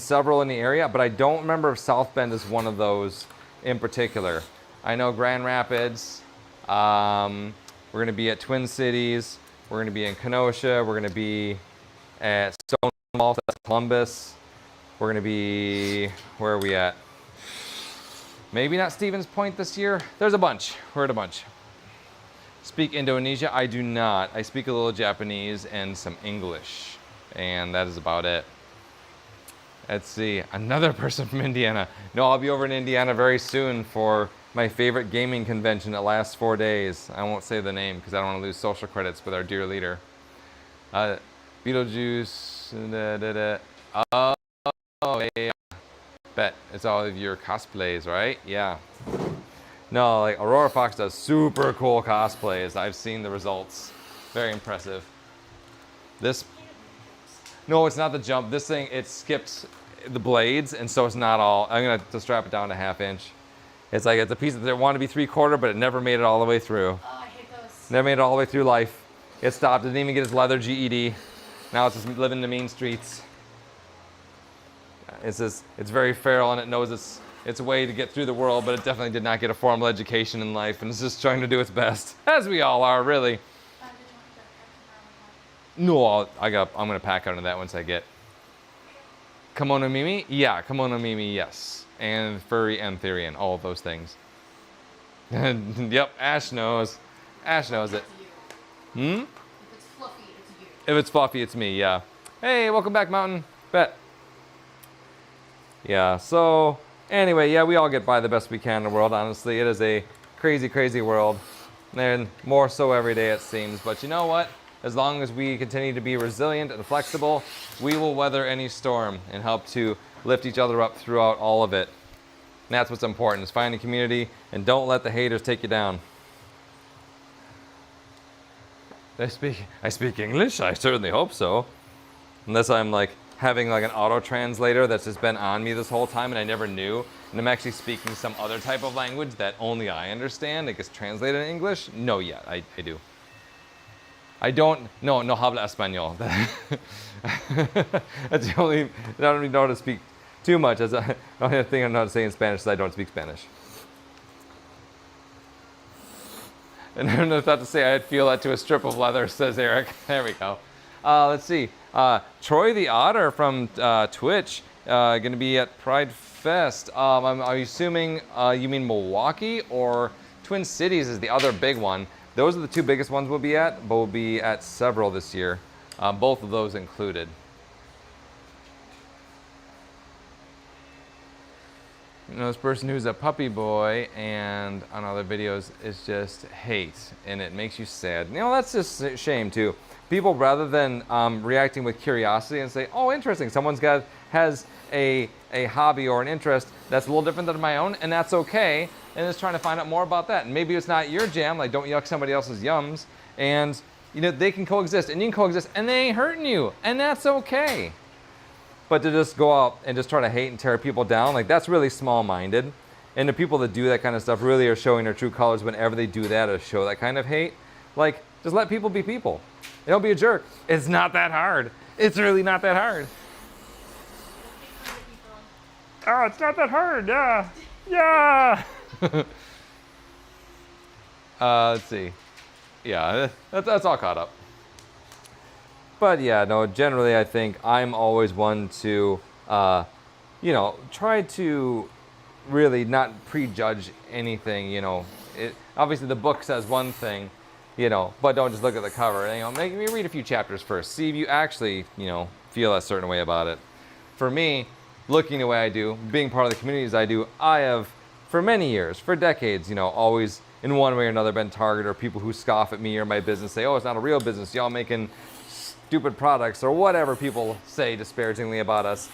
the area, but I don't remember if South Bend is one of those in particular. I know Grand Rapids, we're gonna be at Twin Cities, we're gonna be in Kenosha, we're gonna be at Stonewall, that's Columbus, we're gonna be, where are we at? Maybe not Stevens Point this year. There's a bunch, we're at a bunch. Speak Indonesia, I do not. I speak a little Japanese and some English, and that is about it. Let's see, another person from Indiana. No, I'll be over in Indiana very soon for my favorite gaming convention that lasts 4 days. I won't say the name because I don't want to lose social credits with our dear leader. Beetlejuice, oh yeah. Bet it's all of your cosplays, right? Yeah. No, like Aurora Fox does super cool cosplays. I've seen the results. Very impressive. This, no, it's not the jump. This thing, it skips the blades, and so it's not all. I'm gonna have to strap it down to 1/2 inch. It's like it's a piece that wanted to be 3/4, but it never made it all the way through. Oh, I hate those. Never made it all the way through life. It stopped. It didn't even get its leather GED. Now it's just living the mean streets. It's very feral, and it knows its way to get through the world, but it definitely did not get a formal education in life, and it's just trying to do its best, as we all are, really. No, I'm gonna pack out of that once I get Kimono Mimi. Yeah, Kimono Mimi, yes, and Furry and Therian, all of those things. Yep, Ash knows. Ash knows it. Hmm? If it's fluffy, it's you. If it's fluffy, it's me. Yeah. Hey, welcome back, Mountain. Bet. Yeah. So anyway, yeah, we all get by the best we can in the world. Honestly, it is a crazy, crazy world, and more so every day it seems. But you know what? As long as we continue to be resilient and flexible, we will weather any storm and help to lift each other up throughout all of it. And that's what's important, is find a community and don't let the haters take you down. I speak English? I certainly hope so. Unless I'm like having like an auto translator that's just been on me this whole time and I never knew. And I'm actually speaking some other type of language that only I understand. It gets translated in English? No, yeah, I do. I don't, no habla español. That's the only, I don't even know how to speak too much. That's the only thing I know how to say in Spanish is I don't speak Spanish. And I don't know if that to say I'd feel that to a strip of leather, says Eric. There we go. Let's see. Troy the Otter from Twitch, going to be at Pride Fest. I'm assuming you mean Milwaukee, or Twin Cities is the other big one. Those are the two biggest ones we'll be at, but we'll be at several this year, both of those included. You know, this person who's a puppy boy and on other videos is just hate, and it makes you sad. You know, that's just a shame too. People, rather than reacting with curiosity and say, oh, interesting, has a hobby or an interest that's a little different than my own, and that's okay, and is trying to find out more about that. And maybe it's not your jam, like don't yuck somebody else's yums, and you know, they can coexist, and you can coexist, and they ain't hurting you, and that's okay. But to just go out and just try to hate and tear people down, like that's really small-minded. And the people that do that kind of stuff really are showing their true colors whenever they do that or show that kind of hate. Like, just let people be people. And don't be a jerk. It's not that hard. It's really not that hard. Oh, it's not that hard. Yeah. Yeah. Let's see. Yeah, that's all caught up. But yeah, no, generally I think I'm always one to, you know, try to really not prejudge anything, you know. Obviously the book says one thing, you know, but don't just look at the cover. You know, make me read a few chapters first. See if you actually, you know, feel a certain way about it. For me, looking the way I do, being part of the communities I do, I have, for many years, for decades, you know, always in one way or another been targeted, or people who scoff at me or my business say, oh, it's not a real business, y'all making stupid products, or whatever people say disparagingly about us.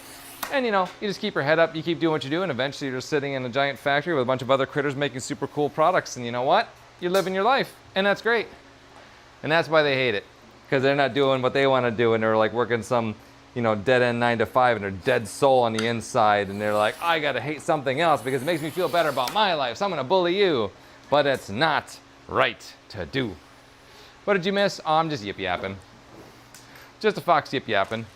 And you know, you just keep your head up, you keep doing what you do, and eventually you're just sitting in a giant factory with a bunch of other critters making super cool products, and you know what? You're living your life, and that's great. And that's why they hate it, because they're not doing what they want to do, and they're like working some, you know, dead-end 9 to 5, and they're dead soul on the inside, and they're like, I gotta hate something else because it makes me feel better about my life, so I'm gonna bully you. But it's not right to do. What did you miss? Oh, I'm just yip-yapping. Just a fox yip-yapping.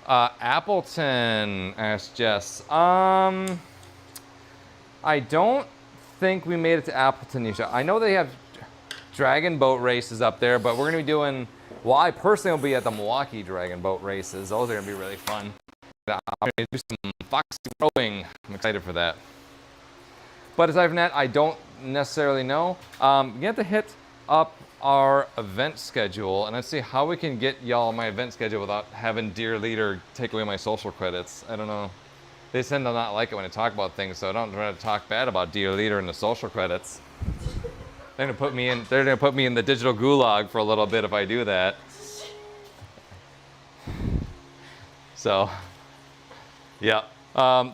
Appleton asked Jess. I don't think we made it to Appleton, Nisha. I know they have dragon boat races up there, but we're gonna be doing, well, I personally will be at the Milwaukee dragon boat races. Those are gonna be really fun. I'm gonna do some fox rowing. I'm excited for that. But aside from that, I don't necessarily know. You have to hit up our event schedule, and let's see how we can get y'all my event schedule without having Dear Leader take away my social credits. I don't know. They tend to not like it when I talk about things, so I don't try to talk bad about Dear Leader and the social credits. They're gonna put me in the digital gulag for a little bit if I do that. So, yeah.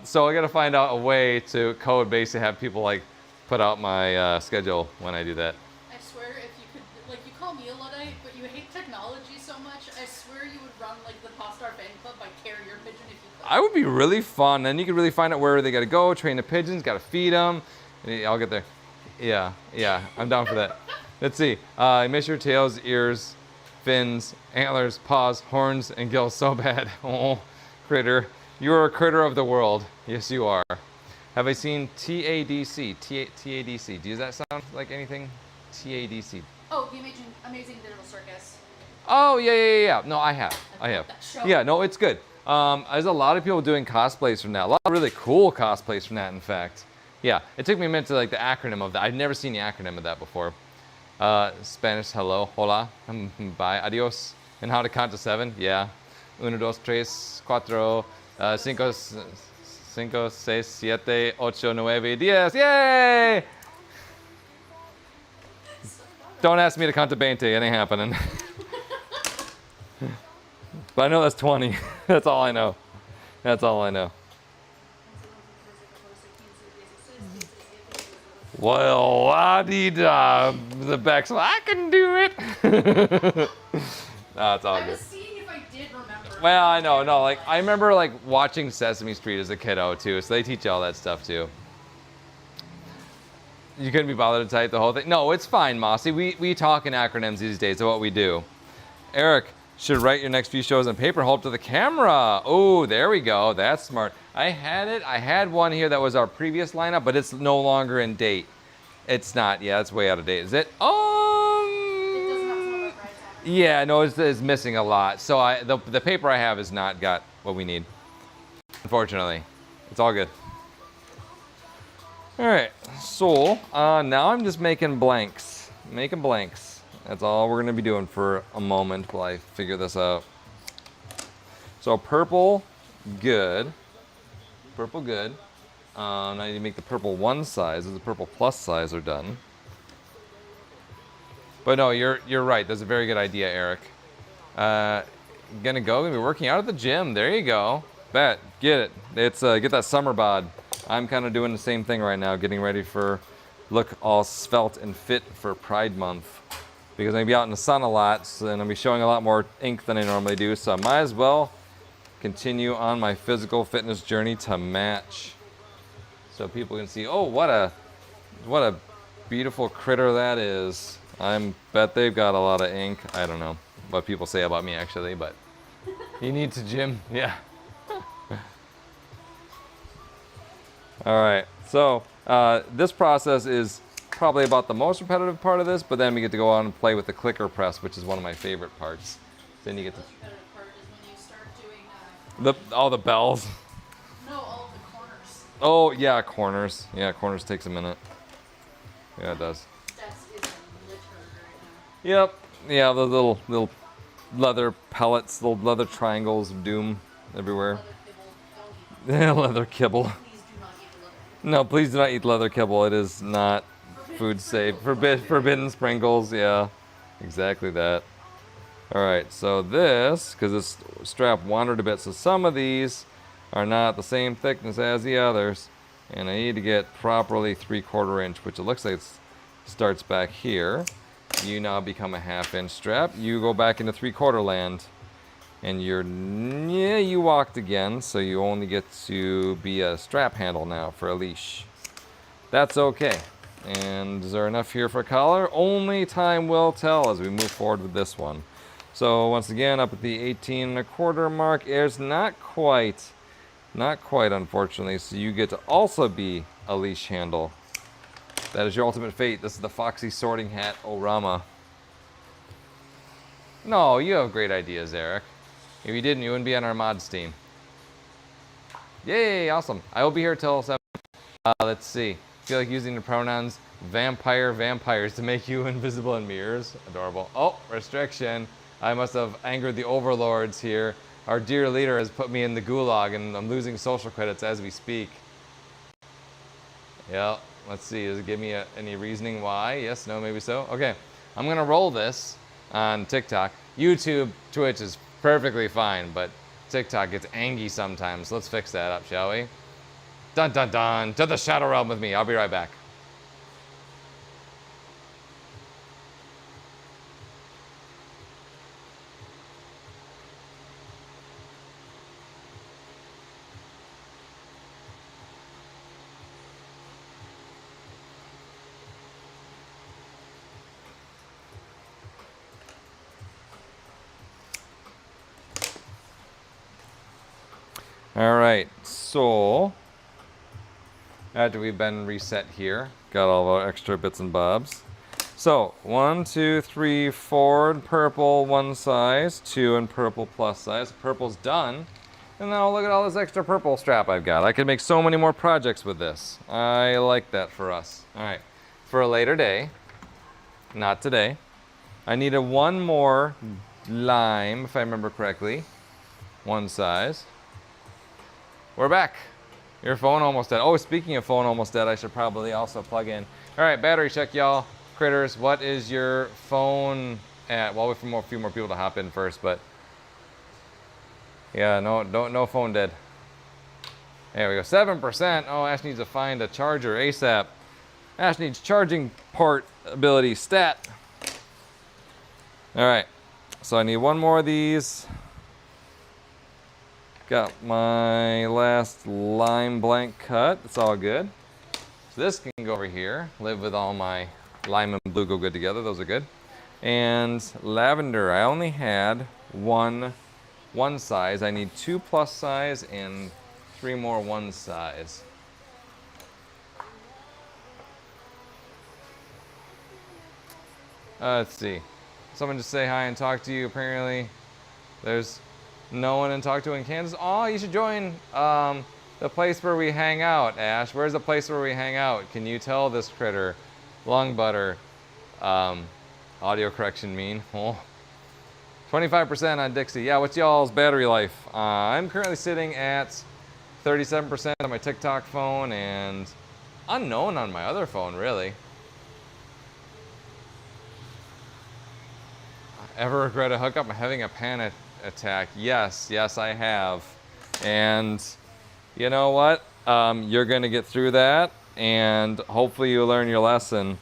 So I gotta find out a way to code basically have people like put out my schedule when I do that. I swear, if you could, like, you call me a Luddite, but you hate technology so much, I swear you would run, like, the PawstarHQ fan club by carrier pigeon if you could. I would be really fun, and you could really find out where they gotta go, train the pigeons, gotta feed them. I'll get there. Yeah, I'm down for that. Let's see. I miss your tails, ears, fins, antlers, paws, horns, and gills so bad. Oh, critter. You're a critter of the world. Yes, you are. Have I seen TADC? TADC. Does that sound like anything? TADC. Oh, the Amazing Digital Circus. Oh, yeah. No, I have. That show. Yeah, no, it's good. There's a lot of people doing cosplays from that. A lot of really cool cosplays from that, in fact. Yeah, it took me a minute to like the acronym of that. I've never seen the acronym of that before. Spanish, hello, hola, bye, adios. And how to count to 7? Yeah. 1, 2, 3, 4, 5, 6, 7, 8, 9, 10. Yay! Don't ask me to count to 20. It ain't happening. But I know that's 20. That's all I know. Well, la-dee-da, the back, so I can do it. No, it's all I good. was seeing if I did remember. Well, I know, no, like, I remember, like, watching Sesame Street as a kiddo, too, so they teach you all that stuff, too. You couldn't be bothered to type the whole thing? No, it's fine, Mossy. We talk in acronyms these days, so what we do. Eric should write your next few shows on paper, hold up to the camera. Oh, there we go. That's smart. I had one here that was our previous lineup, but it's no longer in date. It's not. Yeah, it's way out of date. Is it? It doesn't have some of our rides on it. Yeah, no, it's missing a lot. So the paper I have has not got what we need. Unfortunately. It's all good. All right, so now I'm just making blanks. That's all we're gonna be doing for a moment while I figure this out. So purple, good. Now I need to make the purple one size. The purple plus size are done. But no, you're right. That's a very good idea, Eric. Gonna be working out at the gym. There you go. Bet, get it. It's get that summer bod. I'm kind of doing the same thing right now, getting ready for look all svelte and fit for Pride Month. Because I'm gonna be out in the sun a lot, so then I'll be showing a lot more ink than I normally do. So I might as well continue on my physical fitness journey to match. So people can see, oh, what a beautiful critter that is. I bet they've got a lot of ink. I don't know what people say about me actually, but you need to gym, yeah. All right, so this process is probably about the most repetitive part of this, but then we get to go on and play with the clicker press, which is one of my favorite parts. Then you get to The most repetitive part is when you start doing all the bells. no, all of the corners. Oh yeah, corners. Yeah, corners takes a minute. Yeah, it does. Desk is littered right Yep. Yeah, the little leather pellets, little leather triangles of doom everywhere. now. Leather kibble. Don't eat. Leather kibble. Please do not eat the leather. No, please do not eat leather kibble. It is not food safe. Forbidden sprinkles. Yeah, exactly that. All right, so this, because this strap wandered a bit, so some of these are not the same thickness as the others, and I need to get properly 3/4 inch, which it looks like it starts back here. You now become a 1/2 inch strap. You go back into 3/4 land, and you walked again, so you only get to be a strap handle now for a leash. That's okay. And is there enough here for a collar? Only time will tell as we move forward with this one. So once again, up at the 18 1/4 mark, it's not quite, unfortunately. So you get to also be a leash handle. That is your ultimate fate. This is the Foxy sorting hat Orama. No, you have great ideas, Eric. If you didn't, you wouldn't be on our mods team. Yay, awesome. I will be here till 7. Let's see. Feel like using the pronouns vampires to make you invisible in mirrors. Adorable. Oh, restriction. I must have angered the overlords here. Our dear leader has put me in the gulag and I'm losing social credits as we speak. Yeah, let's see. Does it give me any reasoning why? Yes, no, maybe so. Okay, I'm gonna roll this on TikTok. YouTube, Twitch is perfectly fine, but TikTok gets angry sometimes. Let's fix that up, shall we? Dun dun dun, to the Shadow Realm with me. I'll be right back. All right, so after we've been reset here, got all our extra bits and bobs. So 1, 2, 3, 4 in purple, one size, 2 in purple plus size. Purple's done. And now look at all this extra purple strap I've got. I could make so many more projects with this. I like that for us. All right, for a later day, not today, I needed one more lime, if I remember correctly, one size. We're back. Your phone almost dead. Oh, speaking of phone almost dead, I should probably also plug in. All right, battery check, y'all. Critters, what is your phone at? Well, we have a few more people to hop in first, but yeah, no phone dead. There we go, 7%. Oh, Ash needs to find a charger ASAP. Ash needs charging port ability stat. All right, so I need one more of these. Got my last lime blank cut. It's all good. So this can go over here. Live with all my lime and blue go good together. Those are good. And lavender. I only had one size. I need 2 plus size and 3 more one size. Let's see. Someone just say hi and talk to you. Apparently, there's no one to talk to in Kansas. Oh, you should join the place where we hang out, Ash. Where's the place where we hang out? Can you tell this critter, lung butter, audio correction mean? Oh. 25% on Dixie. Yeah, what's y'all's battery life? I'm currently sitting at 37% on my TikTok phone, and unknown on my other phone, really. Ever regret a hookup? I'm having a panic attack. Yes, I have. And you know what? You're gonna get through that, and hopefully you learn your lesson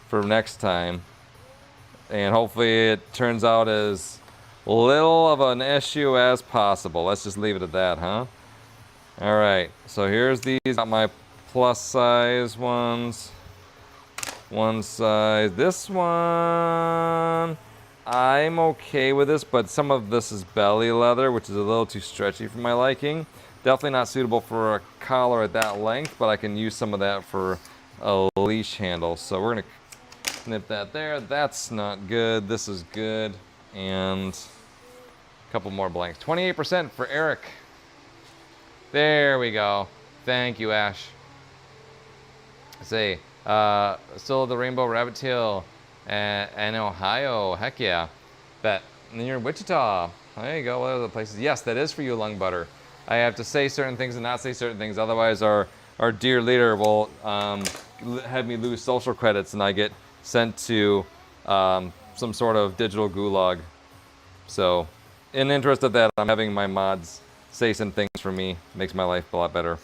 for next time. And hopefully it turns out as little of an issue as possible. Let's just leave it at that, huh? All right, so here's these. Got my plus size ones. One size. This one, I'm okay with this, but some of this is belly leather, which is a little too stretchy for my liking. Definitely not suitable for a collar at that length, but I can use some of that for a leash handle. So we're gonna snip that there. That's not good. This is good. And a couple more blanks. 28% for Eric. There we go. Thank you, Ash. Say, still the Rainbow Rabbit Tail and Ohio. Heck yeah. Bet. And you're in Wichita. There you go. What other places? Yes, that is for you, Lung Butter. I have to say certain things and not say certain things. Otherwise, our dear leader will have me lose social credits and I get sent to some sort of digital gulag. So, in the interest of that, I'm having my mods say some things for me. Makes my life a lot better.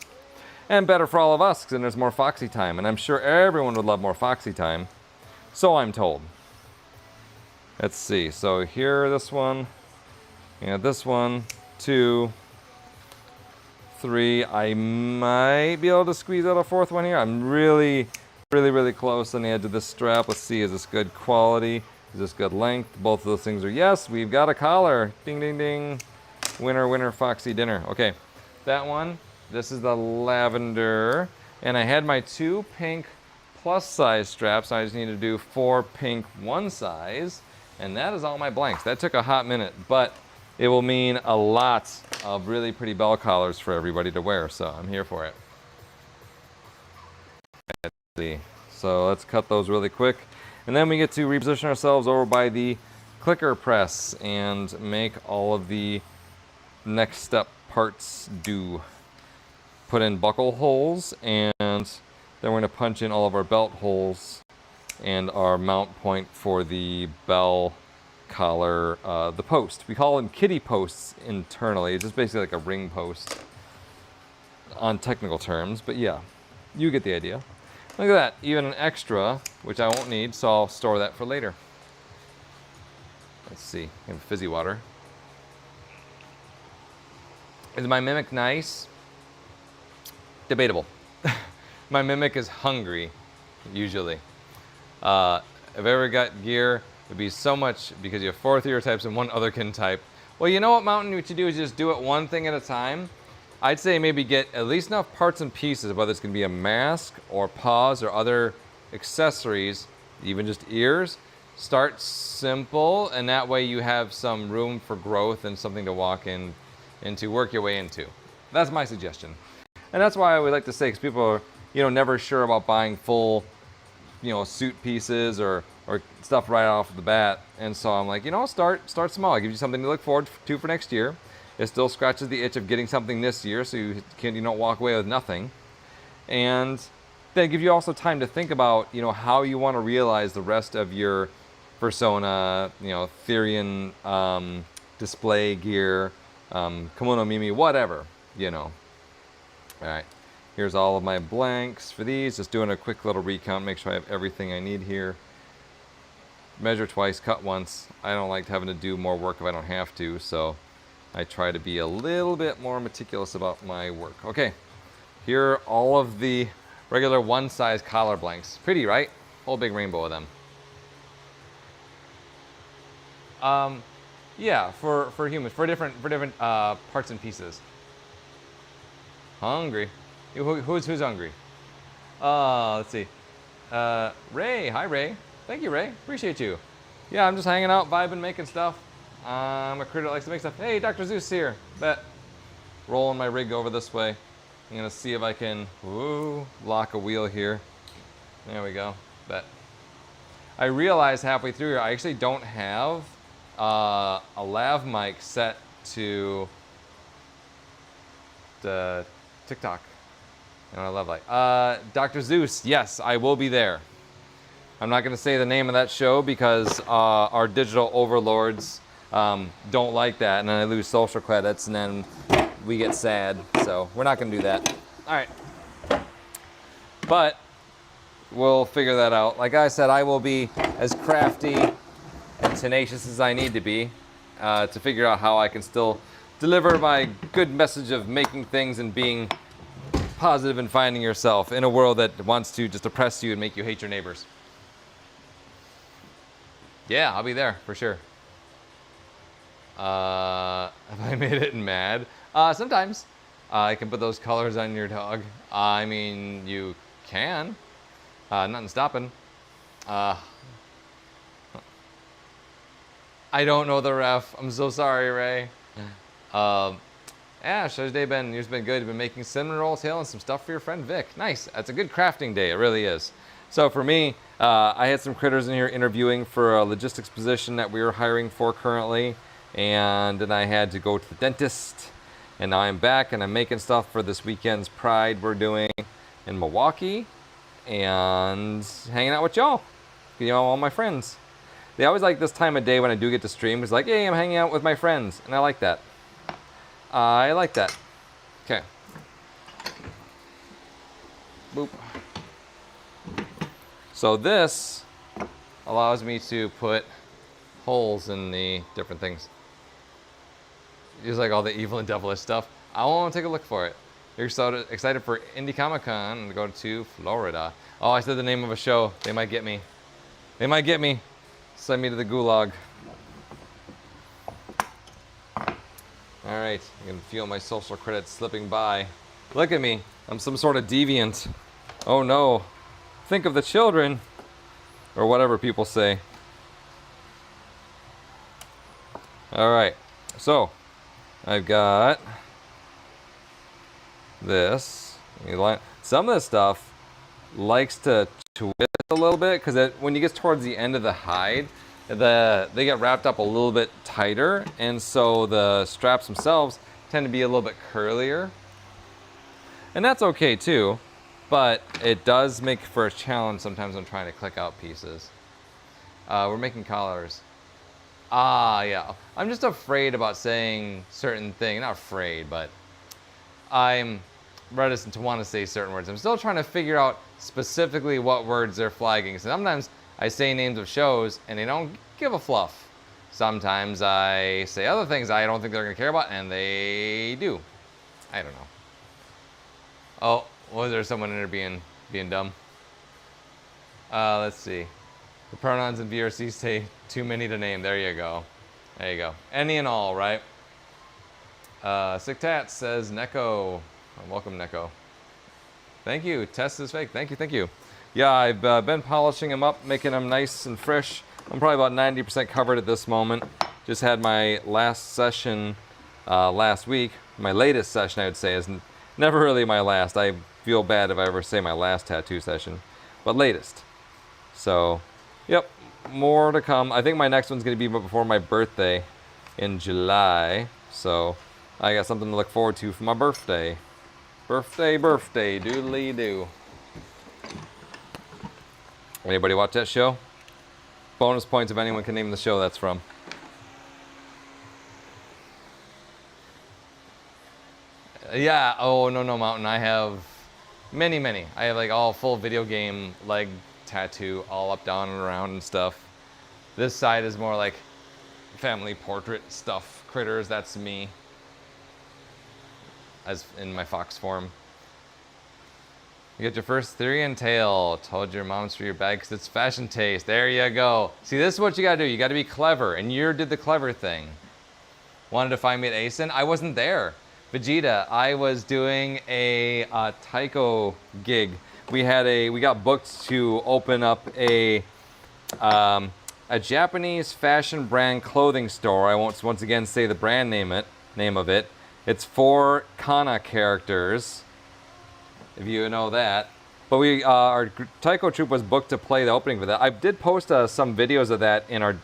And better for all of us, because then there's more Foxy time. And I'm sure everyone would love more Foxy time. So I'm told. Let's see. So here, this one. And this one. 2. 3. I might be able to squeeze out a fourth one here. I'm really close on the edge of this strap. Let's see. Is this good quality? Is this good length? Both of those things are yes. We've got a collar. Ding, ding, ding. Winner, Foxy dinner. Okay. That one. This is the lavender, and I had my 2 pink plus size straps. I just need to do 4 pink one size, and that is all my blanks. That took a hot minute, but it will mean a lot of really pretty bell collars for everybody to wear, so I'm here for it. Let's see. So let's cut those really quick, and then we get to reposition ourselves over by the clicker press and make all of the next step parts do. Put in buckle holes, and then we're going to punch in all of our belt holes and our mount point for the bell collar, the post. We call them kitty posts internally. It's just basically like a ring post on technical terms, but yeah, you get the idea. Look at that, even an extra, which I won't need, so I'll store that for later. Let's see, I have fizzy water. Is my Mimic nice? Debatable. My Mimic is hungry, usually. If I ever got gear, it'd be so much because you have 4 theater types and 1 otherkin type. Well, you know what, Mountain? What you do is just do it one thing at a time. I'd say maybe get at least enough parts and pieces, whether it's going to be a mask or paws or other accessories, even just ears. Start simple, and that way you have some room for growth and something to walk into, work your way into. That's my suggestion. And that's why I would like to say, because people are, never sure about buying full, suit pieces or stuff right off the bat. And so I'm like, start small. It gives you something to look forward to for next year. It still scratches the itch of getting something this year, so you don't walk away with nothing. And then give you also time to think about, how you want to realize the rest of your persona, Therian display gear, kimono Mimi, whatever, All right, here's all of my blanks for these. Just doing a quick little recount, make sure I have everything I need here. Measure twice, cut once. I don't like having to do more work if I don't have to, so I try to be a little bit more meticulous about my work. Okay, here are all of the regular one size collar blanks. Pretty, right? Whole big rainbow of them. Yeah, for humans, for different parts and pieces. Hungry. Who's hungry? Let's see. Ray. Hi, Ray. Thank you, Ray. Appreciate you. Yeah, I'm just hanging out, vibing, making stuff. I'm a critter that likes to make stuff. Hey, Dr. Zeus here. Bet. Rolling my rig over this way. I'm gonna see if I can lock a wheel here. There we go. Bet. I realized halfway through here, I actually don't have a lav mic set to the TikTok. And I love like Dr. Zeus. Yes, I will be there. I'm not going to say the name of that show because our digital overlords don't like that, and then I lose social credits, and then we get sad. So we're not going to do that. All right. But we'll figure that out. Like I said, I will be as crafty and tenacious as I need to be to figure out how I can still deliver my good message of making things and being positive and finding yourself in a world that wants to just oppress you and make you hate your neighbors. Yeah, I'll be there for sure. Have I made it mad? Sometimes. I can put those colors on your dog. I mean, you can. Nothing stopping. I don't know the ref. I'm so sorry, Ray. Yeah, show's day been good. You've been making cinnamon roll tail and some stuff for your friend Vic. Nice. That's a good crafting day. It really is. So for me, I had some critters in here interviewing for a logistics position that we were hiring for currently, and then I had to go to the dentist, and now I'm back and I'm making stuff for this weekend's Pride we're doing in Milwaukee, and hanging out with y'all, all my friends. They always like this time of day when I do get to stream. It's like, hey, I'm hanging out with my friends, and I like that. I like that. Okay. Boop. So this allows me to put holes in the different things. Just like all the evil and devilish stuff. I want to take a look for it. You're so excited for Indie Comic Con and go to Florida. Oh, I said the name of a show. They might get me. They might get me. Send me to the gulag. All right, I can feel my social credits slipping by. Look at me. I'm some sort of deviant. Oh no. Think of the children. Or whatever people say. All right, so I've got this. Some of this stuff likes to twist a little bit because when you get towards the end of the hide, they get wrapped up a little bit tighter, and so the straps themselves tend to be a little bit curlier. And that's okay too, but it does make for a challenge sometimes when trying to click out pieces. We're making collars. Yeah. I'm just afraid about saying certain things. Not afraid, but I'm reticent to want to say certain words. I'm still trying to figure out specifically what words they're flagging. So sometimes I say names of shows and they don't give a fluff. Sometimes I say other things I don't think they're going to care about, and they do. I don't know. Oh, was there someone in there being dumb? Let's see. The pronouns in VRC say too many to name. There you go. There you go. Any and all, right? Sick Tat says Neko. Welcome, Neko. Thank you. Test is fake. Thank you. Thank you. Yeah, I've been polishing them up, making them nice and fresh. I'm probably about 90% covered at this moment. Just had my last session last week. My latest session, I would say, is never really my last. I feel bad if I ever say my last tattoo session, but latest. So, yep, more to come. I think my next one's going to be before my birthday in July. So, I got something to look forward to for my birthday. Birthday, doodly doo. Anybody watch that show? Bonus points if anyone can name the show that's from. Yeah, oh, no, Mountain. I have many. I have like all full video game leg tattoo, all up, down, and around and stuff. This side is more like family portrait stuff, critters, that's me. As in my fox form. You get your first theory and tail. Told your moms for your bag because it's fashion taste. There you go. See, this is what you gotta do. You gotta be clever, and you did the clever thing. Wanted to find me at ASIN? I wasn't there. Vegeta, I was doing a Taiko gig. We got booked to open up a Japanese fashion brand clothing store. I won't once again say the brand name of it. It's for Kana characters, if you know that. But our Taiko troupe was booked to play the opening for that. I did post some videos of that in our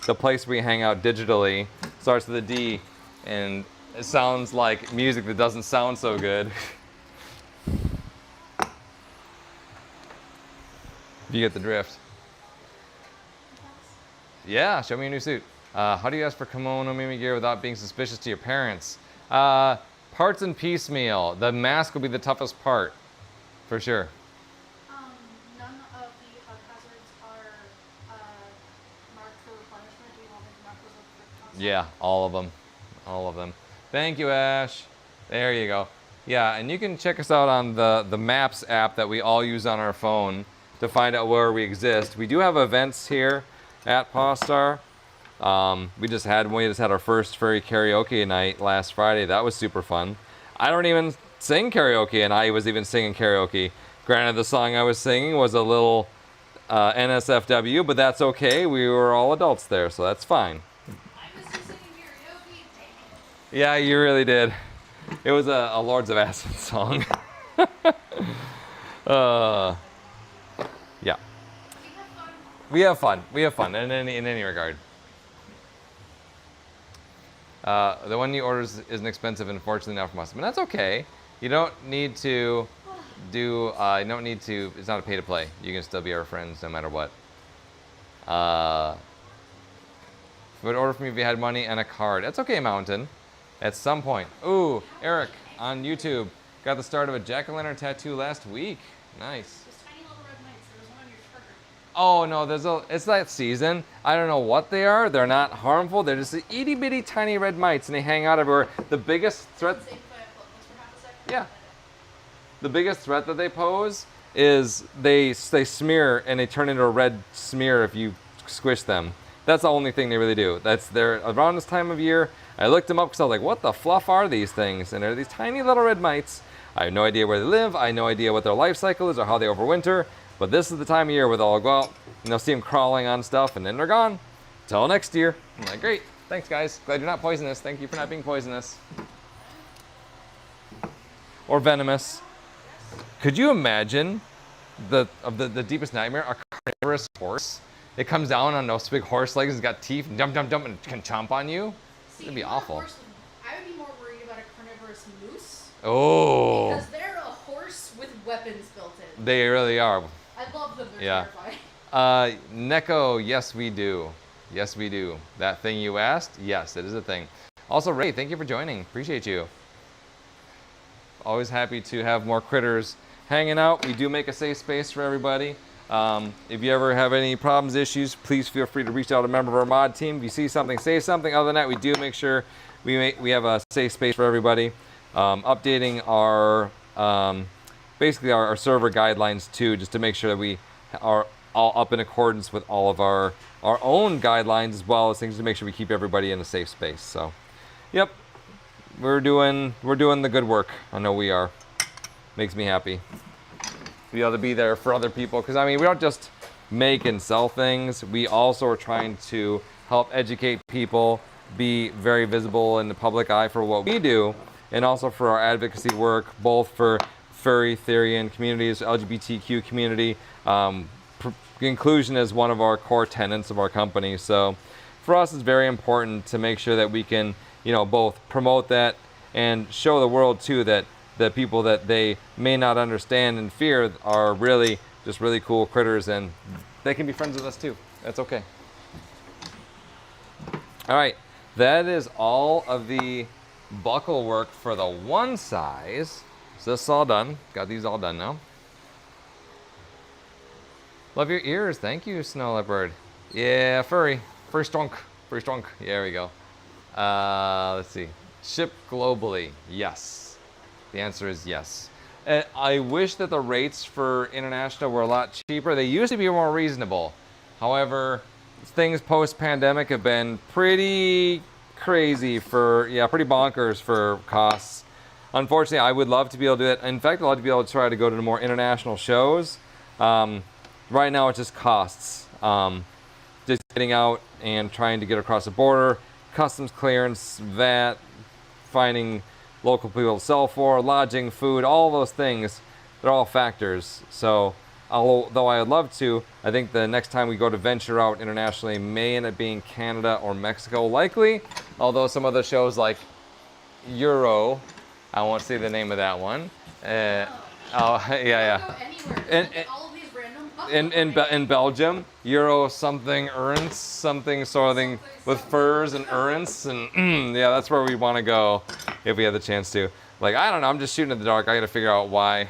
the place we hang out digitally. Starts with a D, and It sounds like music that doesn't sound so good. If you get the drift. Yeah, show me a new suit. How do you ask for kimono Mimi gear without being suspicious to your parents? Parts and piecemeal. The mask will be the toughest part, for sure. None of the hazards are marked for replenishment. Do you want me to mark those up for Yeah, all of them. All of them. Thank you, Ash. There you go. Yeah, and you can check us out on the Maps app that we all use on our phone to find out where we exist. We do have events here at Pawstar. We just had our first furry karaoke night last Friday. That was super fun. I don't even sing karaoke, and I was even singing karaoke. Granted, the song I was singing was a little NSFW, but that's okay. We were all adults there, so that's fine. I was just singing karaoke. Dang it. Yeah, you really did. It was a Lords of Acid song. Yeah. We have fun. We have fun in any regard. The one you order isn't expensive, unfortunately, not from us. But that's okay. You don't need to do. You don't need to. It's not a pay to play. You can still be our friends no matter what. Would order from you if you had money and a card. That's okay, Mountain. At some point. Ooh, Eric on YouTube got the start of a jack-o'-lantern tattoo last week. Nice. Those tiny little red mites. There was one on your shirt. Oh no, it's that season. I don't know what they are. They're not harmful. They're just itty bitty tiny red mites, and they hang out everywhere. The biggest threat. Safe if I upload this for half a second? Yeah. The biggest threat that they pose is they smear and they turn into a red smear if you squish them. That's the only thing they really do. They're around this time of year. I looked them up because I was like, what the fluff are these things? And they're these tiny little red mites. I have no idea where they live. I have no idea what their life cycle is or how they overwinter. But this is the time of year where they'll go out and they'll see them crawling on stuff and then they're gone. Till next year. I'm like, great. Thanks, guys. Glad you're not poisonous. Thank you for not being poisonous. Or venomous. Could you imagine the deepest nightmare? A carnivorous horse. It comes down on those big horse legs, it's got teeth, and dump, and can chomp on you. See, It'd be not awful. horse, I would be more worried about a carnivorous moose. Oh. Because they're a horse with weapons built in. They really are. I love them. They're Yeah. terrifying. Neko, yes we do. Yes we do. That thing you asked, yes, it is a thing. Also, Ray, thank you for joining. Appreciate you. Always happy to have more critters hanging out. We do make a safe space for everybody. If you ever have any problems, issues, please feel free to reach out to a member of our mod team. If you see something, say something. Other than that, we do make sure we have a safe space for everybody. Updating our basically our server guidelines too, just to make sure that we are all up in accordance with all of our own guidelines as well as things to make sure we keep everybody in a safe space. So, yep, we're doing the good work. I know we are. Makes me happy. Be able to be there for other people, because I mean, we don't just make and sell things. We also are trying to help educate people, be very visible in the public eye for what we do, and also for our advocacy work, both for furry, Therian communities, LGBTQ community. Inclusion is one of our core tenets of our company. So for us, it's very important to make sure that we can, both promote that and show the world too that the people that they may not understand and fear are really just really cool critters, and they can be friends with us too. That's okay. All right, that is all of the buckle work for the one size. So this is all done. Got these all done now. Love your ears. Thank you, Snow Leopard. Yeah, furry strong. Yeah, there we go. Let's see. Ship globally. Yes. The answer is yes. I wish that the rates for international were a lot cheaper. They used to be more reasonable. However, things post-pandemic have been pretty crazy pretty bonkers for costs. Unfortunately, I would love to be able to do that. In fact, I'd love to be able to try to go to more international shows. Right now, it just costs. Just getting out and trying to get across the border, customs clearance, VAT, finding local people to sell for, lodging, food, all those things, they're all factors. So, although I would love to, I think the next time we go to venture out internationally may end up being Canada or Mexico, likely. Although some of the shows like Euro. I won't say the name of that one. Oh, yeah. Go anywhere. And- Look at all of these random puppy In Belgium, Euro something Ernst, something with furs and Ernst, and yeah, that's where we want to go if we have the chance to. Like, I don't know, I'm just shooting in the dark. I got to figure out why.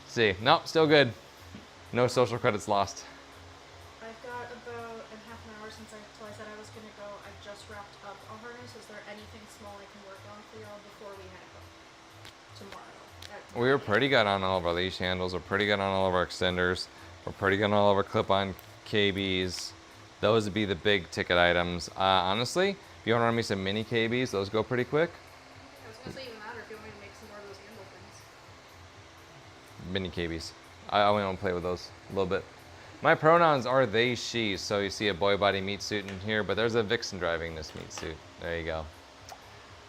See, nope, still good. No social credits lost. I've got about a half an hour since till I said I was going to go. I just wrapped up a harness. Is there anything small I can work on for y'all before we head home tomorrow? We were pretty good on all of our leash handles. We're pretty good on all of our extenders. We're pretty good on all of our clip-on KBs. Those would be the big ticket items. Honestly, if you want to run me some mini KBs, those go pretty quick. I was going to say even that, or if you want me to make some more of those handle things. Mini KBs. I only want to play with those a little bit. My pronouns are they, she. So you see a boy body meat suit in here, but there's a vixen driving this meat suit. There you go.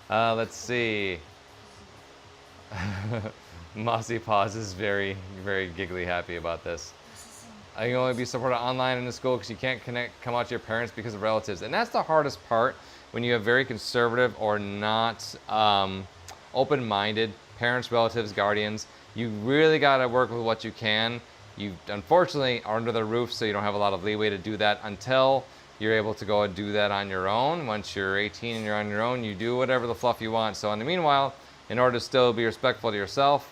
Let's see. Mossy Paws is very, very giggly happy about this. I can only be supported online in the school because you can't come out to your parents because of relatives. And that's the hardest part when you have very conservative or not open-minded parents, relatives, guardians. You really got to work with what you can. You unfortunately are under the roof, so you don't have a lot of leeway to do that until you're able to go and do that on your own. Once you're 18 and you're on your own, you do whatever the fluff you want. So in the meanwhile, in order to still be respectful to yourself,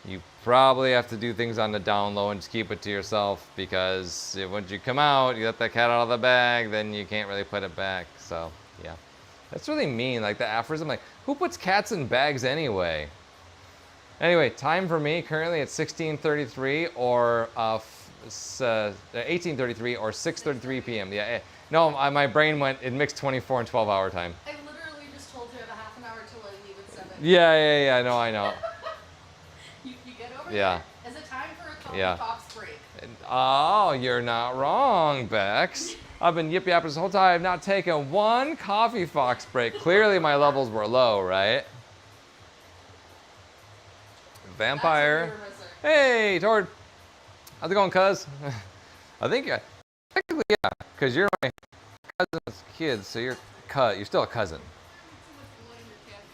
you probably have to do things on the down low and just keep it to yourself, because once you come out, you let that cat out of the bag, then you can't really put it back. So yeah, that's really mean. Like the aphorism, like who puts cats in bags anyway? Anyway, time for me currently at 16:33 or 18:33 or 6:33 p.m. Yeah, no, my brain went, it mixed 24 and 12-hour time. I literally just told you I have a half an hour till I leave at 7. Yeah, no, I know. You get over Yeah. there. Is it time for a coffee Yeah. box break? Oh, you're not wrong, Bex. I've been yip yapping this whole time. I've not taken one coffee fox break. Clearly my levels were low, right? Vampire. That's what you were missing. Hey, Tord. How's it going, cuz? I think, technically, yeah, because you're my cousin's kid, so you're still a cousin.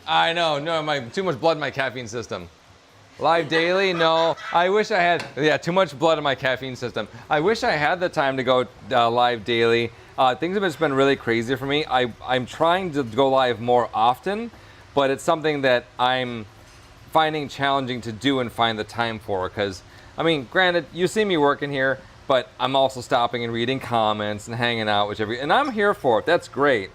I know, no, too much blood in my caffeine system. Live daily? No. I wish I had, too much blood in my caffeine system. I wish I had the time to go live daily. Things have just been really crazy for me. I'm trying to go live more often, but it's something that I'm finding challenging to do and find the time for, because, I mean, granted, you see me working here, but I'm also stopping and reading comments and hanging out with and I'm here for it. That's great,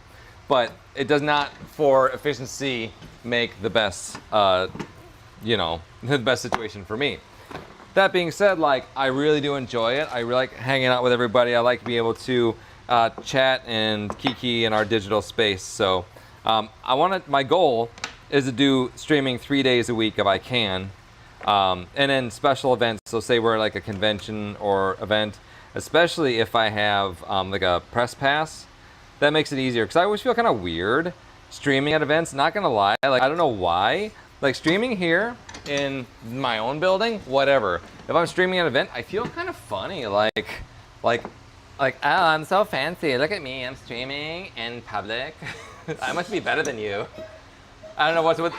but it does not, for efficiency, make the best, the best situation for me. That being said, like, I really do enjoy it. I really like hanging out with everybody. I like being able to chat and kiki in our digital space. So my goal is to do streaming 3 days a week if I can. And then special events, so say we're like a convention or event, especially if I have like a press pass, that makes it easier. Because I always feel kind of weird streaming at events, not gonna lie. Like, I don't know why. Like, streaming here in my own building, whatever. If I'm streaming at an event, I feel kind of funny. Like, oh, I'm so fancy. Look at me, I'm streaming in public. I must be better than you. I don't know what's with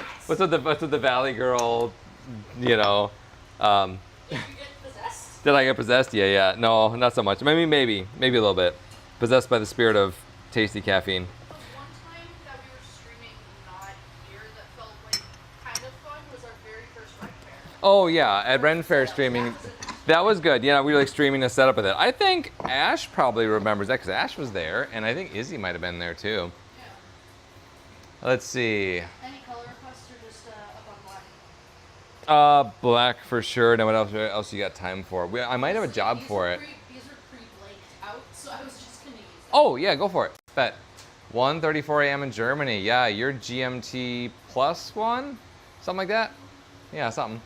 the Valley Girl, Did you get possessed? Did I get possessed? Yeah. No, not so much. Maybe a little bit. Possessed by the spirit of tasty caffeine. The one time that we were streaming not here that felt like kind of fun was our very first Red Fair. Oh yeah, at Ren Fair streaming. That was good. Yeah, we were like streaming the setup of it. I think Ash probably remembers that because Ash was there, and I think Izzy might have been there too. Yeah. Let's see. Any color requests or just up on black? Black for sure. Now what else you got time for? I might have a job for it. These are pre-blaked out, so I was just gonna use them. Oh yeah, go for it. Bet. 1:34 a.m. in Germany. Yeah, you're GMT plus one, something like that. Yeah, something.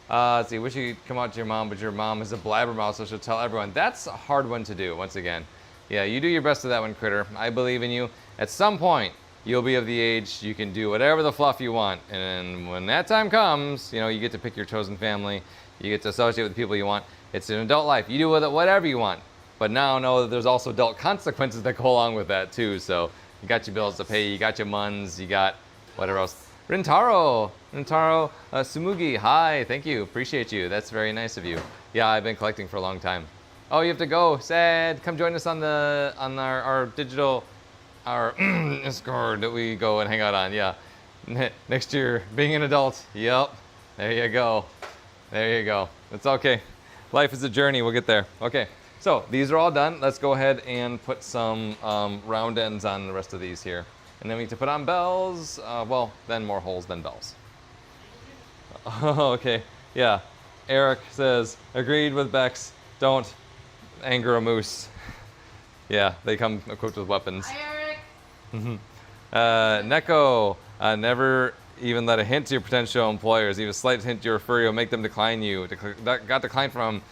Let's see. Wish you could come out to your mom, but your mom is a blabbermouth, so she'll tell everyone. That's a hard one to do. Once again, yeah, you do your best with that one, Critter. I believe in you. At some point, you'll be of the age you can do whatever the fluff you want, and when that time comes, you get to pick your chosen family. You get to associate with the people you want. It's an adult life. You do with it whatever you want. But now know that there's also adult consequences that go along with that too. So you got your bills to pay, you got your muns, you got whatever else. Rintaro, Sumugi, hi, thank you, appreciate you. That's very nice of you. Yeah, I've been collecting for a long time. Oh, you have to go, sad. Come join us on our digital, our Discord that we go and hang out on. Yeah, next year, being an adult. Yep, there you go, there you go. It's okay. Life is a journey. We'll get there. Okay, so these are all done. Let's go ahead and put some round ends on the rest of these here. And then we need to put on bells. Well, then more holes than bells. Okay, yeah. Eric says, agreed with Bex. Don't anger a moose. Yeah, they come equipped with weapons. Hi, Eric. Neko, never even let a hint to your potential employers. Even a slight hint to your furry will make them decline you. Got declined from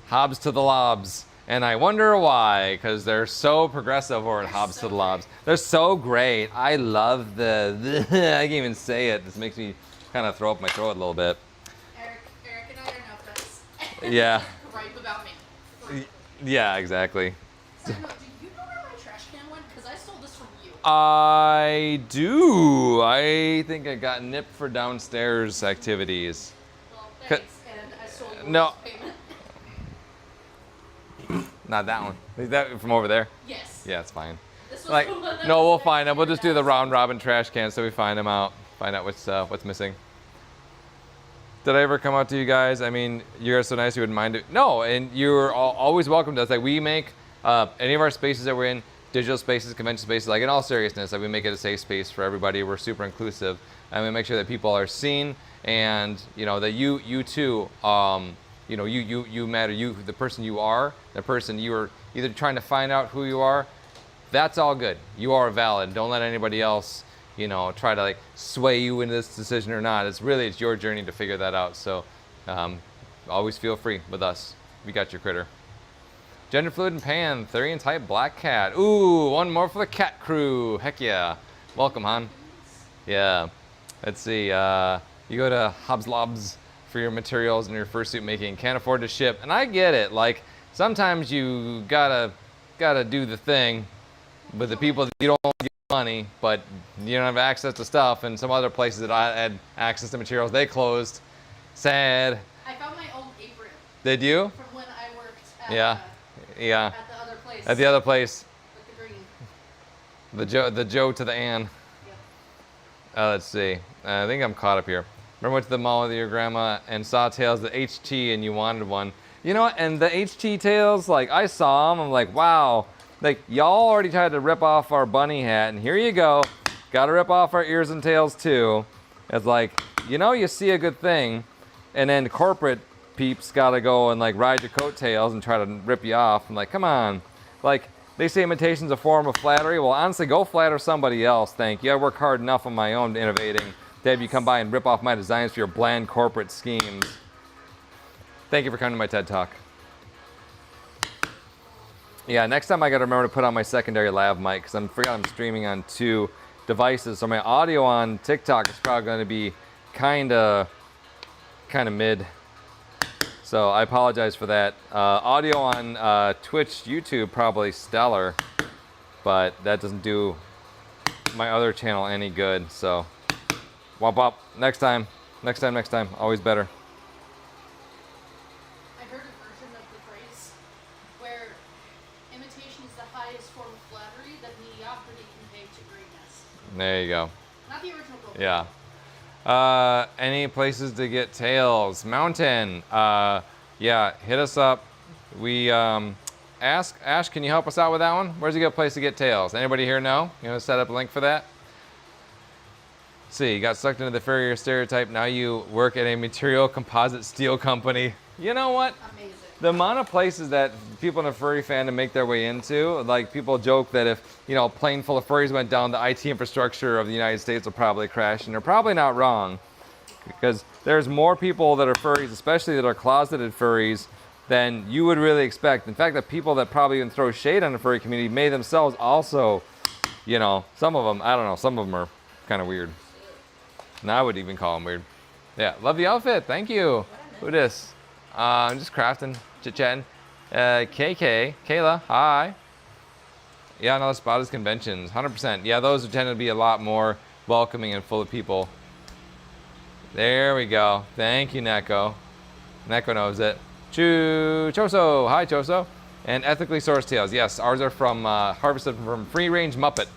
Hobbs to the Lobs. And I wonder why, because they're so progressive over at Hobbs to the Lobs. They're so great. I love the I can't even say it. This makes me kind of throw up my throat a little bit. Eric and I are now friends. Yeah. Gripe about me. Yeah, exactly. So, no, do you know where my trash can went? Because I stole this from you. I do. I think I got nipped for downstairs activities. Well, thanks. And I stole your No. payment. Not that one. Is that from over there? Yes. Yeah, it's fine. This was Like, the one that no, was we'll next find to them. We'll your just do the desk. round robin trash can so we find them out. Find out what's missing. Did I ever come out to you guys? I mean, you guys are so nice you wouldn't mind it. No, and you're always welcome to us. Like, we make any of our spaces that we're in, digital spaces, convention spaces, like in all seriousness, like we make it a safe space for everybody. We're super inclusive, and we make sure that people are seen, and you know that you too, you know, you matter. You, the person you are, the person you are either trying to find out who you are. That's all good. You are valid. Don't let anybody else, you know, try to like sway you into this decision or not. It's your journey to figure that out. So always feel free with us. We got your critter. Gender fluid and pan, Therian type black cat. Ooh, one more for the cat crew. Heck yeah. Welcome, hon. Yeah. Let's see. You go to Hobbs Lobs for your materials and your fursuit making. Can't afford to ship. And I get it. Like, sometimes you gotta do the thing with the people that you don't give money, but you don't have access to stuff, and some other places that I had access to materials, they closed. Sad. I found my old apron Did you? from when I worked at, Yeah. Yeah. at the other place. At the other place, With the green. the Joe to the Ann. Yep. Let's see. I think I'm caught up here. Remember went to the mall with your grandma and saw tails, the HT, and you wanted one. You know what? And the HT tails, like I saw them, I'm like, wow. Like y'all already tried to rip off our bunny hat, and here you go. Got to rip off our ears and tails too. It's like, you know, you see a good thing, and then corporate peeps got to go and like ride your coattails and try to rip you off. I'm like, come on. Like they say imitation's a form of flattery. Well, honestly, go flatter somebody else. Thank you. I work hard enough on my own innovating to have you come by and rip off my designs for your bland corporate schemes. Thank you for coming to my TED Talk. Yeah, next time I got to remember to put on my secondary lav mic because I forgot I'm streaming on 2 devices. So my audio on TikTok is probably going to be kind of mid. So I apologize for that. Audio on Twitch, YouTube, probably stellar, but that doesn't do my other channel any good. So, wop wop. Next time. Always better. I heard a version of the phrase where imitation is the highest form of flattery that mediocrity can pay to greatness. There you go. Not the original quote. Yeah. Any places to get tails? Mountain. Yeah, hit us up. We Ash, can you help us out with that one? Where's a good place to get tails? Anybody here know? You want to set up a link for that? See, you got sucked into the furrier stereotype. Now you work at a material composite steel company. You know what? Amazing. The amount of places that people in a furry fandom make their way into, like people joke that if, you know, a plane full of furries went down, the IT infrastructure of the United States will probably crash, and they're probably not wrong. Because there's more people that are furries, especially that are closeted furries, than you would really expect. In fact, the people that probably even throw shade on the furry community may themselves also, you know, some of them, I don't know, some of them are kind of weird. And I would even call them weird. Yeah, love the outfit, thank you. Who this? I'm just crafting, chit-chatting. KK, Kayla, hi. Yeah, no, spot is conventions, 100%. Yeah, those tend to be a lot more welcoming and full of people. There we go. Thank you, Neko. Neko knows it. Choso. Hi, Choso. And ethically sourced tails. Yes, ours are from harvested from free range Muppet.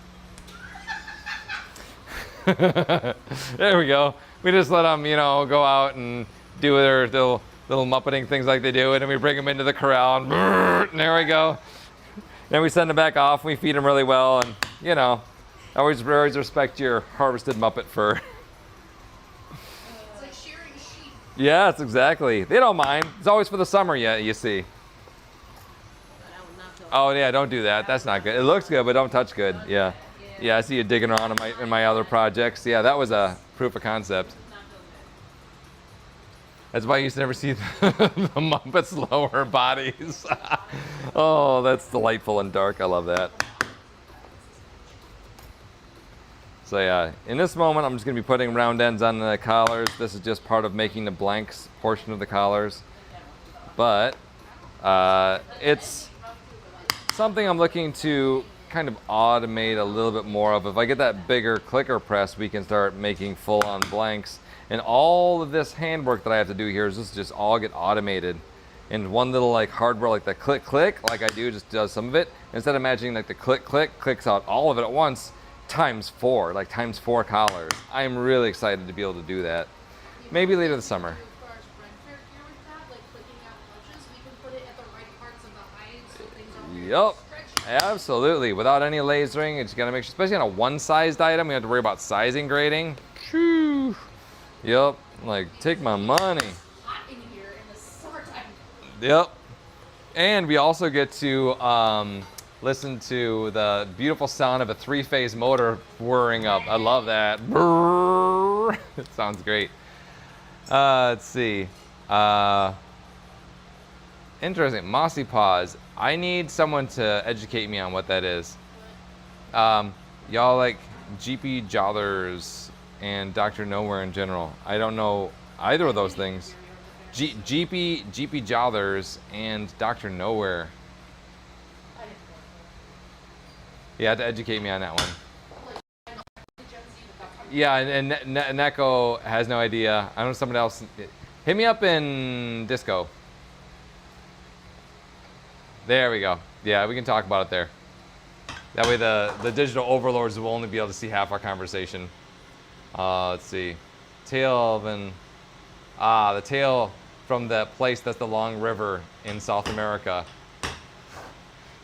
There we go. We just let them, you know, go out and do their little Muppeting things like they do, and then we bring them into the corral, and there we go. Then we send them back off. We feed them really well, and you know, I always respect your harvested Muppet fur. It's like shearing sheep. Yes, exactly. They don't mind. It's always for the summer, yeah, you see. Oh yeah, don't do that. That's not good. It looks good, but don't touch good. Yeah. Yeah, I see you digging around in my other projects. Yeah, that was a proof of concept. That's why I used to never see the Muppets' lower bodies. Oh, that's delightful and dark. I love that. So yeah, in this moment, I'm just going to be putting round ends on the collars. This is just part of making the blanks portion of the collars. But it's something I'm looking to kind of automate a little bit more of. If I get that bigger clicker press, we can start making full-on blanks. And all of this handwork that I have to do here is just all get automated. And one little like hardware like the click, like I do, just does some of it. Instead of imagining like the click, clicks out all of it at once, times 4, like times 4 collars. I'm really excited to be able to do that. Maybe later this summer. As far as Renfair gear with that, like clicking out touches, we can put it at the right parts of the hide so things aren't really Yep. stretchy. Absolutely, without any lasering. It's gonna make sure, especially on a one-sized item, we have to worry about sizing grading. Phew. Yep, like take my money. Hot in here in the summertime. Yep. And we also get to listen to the beautiful sound of a 3-phase motor whirring up. I love that. Brrr. It sounds great. Let's see. Interesting. Mossy Paws. I need someone to educate me on what that is. Y'all like GP Jollers and Dr. Nowhere in general. I don't know either of those things. GP Jollers and Dr. Nowhere. You have to educate me on that one. Yeah, and Neko has no idea. I don't know, someone else. Hit me up in Disco. There we go. Yeah, we can talk about it there. That way the digital overlords will only be able to see half our conversation. Let's see. Tail then. The tail from the place that's the Long River in South America.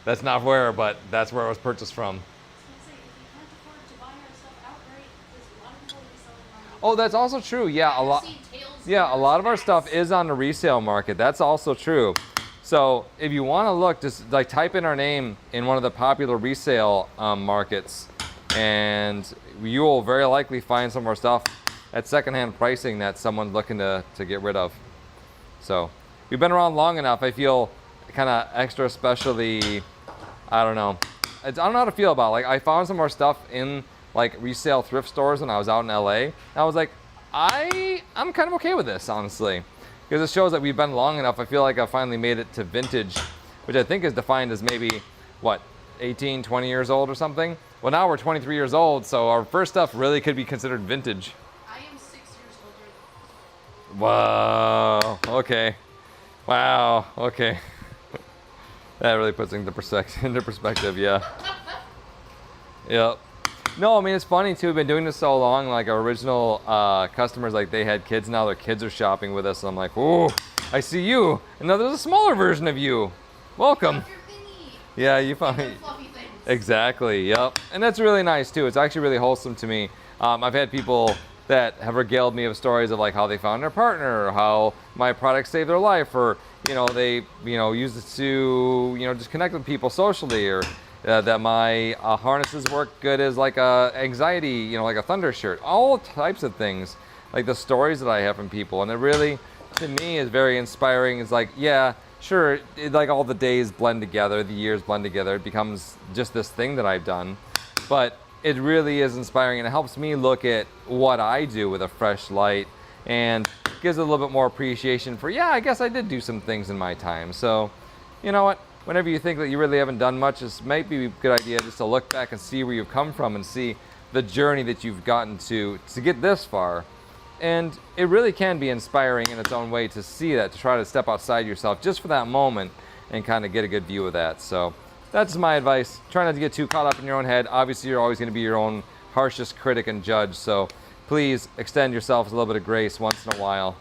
That's not where, but that's where it was purchased from. Oh, that's also true. Yeah, a lot. Yeah, a lot of our stuff is on the resale market. That's also true. So if you want to look, just like type in our name in one of the popular resale markets, and you will very likely find some of our stuff at secondhand pricing that someone's looking to get rid of. So we've been around long enough. I feel kind of extra specially, I don't know. I don't know how to feel about it. Like I found some of our stuff in like resale thrift stores when I was out in LA. And I was like, I'm kind of okay with this, honestly. Because it shows that we've been long enough. I feel like I finally made it to vintage, which I think is defined as maybe, what, 18, 20 years old or something? Well, now we're 23 years old, so our first stuff really could be considered vintage. I am 6 years older. Whoa, okay. Wow, okay. That really puts things into perspective, yeah. Yep. No, I mean, it's funny too. We've been doing this so long. Like our original customers, like they had kids. Now their kids are shopping with us. And I'm like, oh, I see you. And now there's a smaller version of you. Welcome. Yeah, you find. Exactly. Yep. And that's really nice too. It's actually really wholesome to me. I've had people that have regaled me of stories of like how they found their partner, or how my product saved their life, or they use it to just connect with people socially, or that my harnesses work good as like a anxiety, like a thunder shirt, all types of things, like the stories that I have from people. And it really, to me, is very inspiring. It's like, yeah, sure, like all the days blend together, the years blend together, it becomes just this thing that I've done. But it really is inspiring, and it helps me look at what I do with a fresh light, and gives it a little bit more appreciation for, yeah, I guess I did do some things in my time. So, you know what? Whenever you think that you really haven't done much, it might be a good idea just to look back and see where you've come from, and see the journey that you've gotten to get this far. And it really can be inspiring in its own way to see that, to try to step outside yourself just for that moment and kind of get a good view of that. So that's my advice. Try not to get too caught up in your own head. Obviously, you're always going to be your own harshest critic and judge. So please extend yourself a little bit of grace once in a while.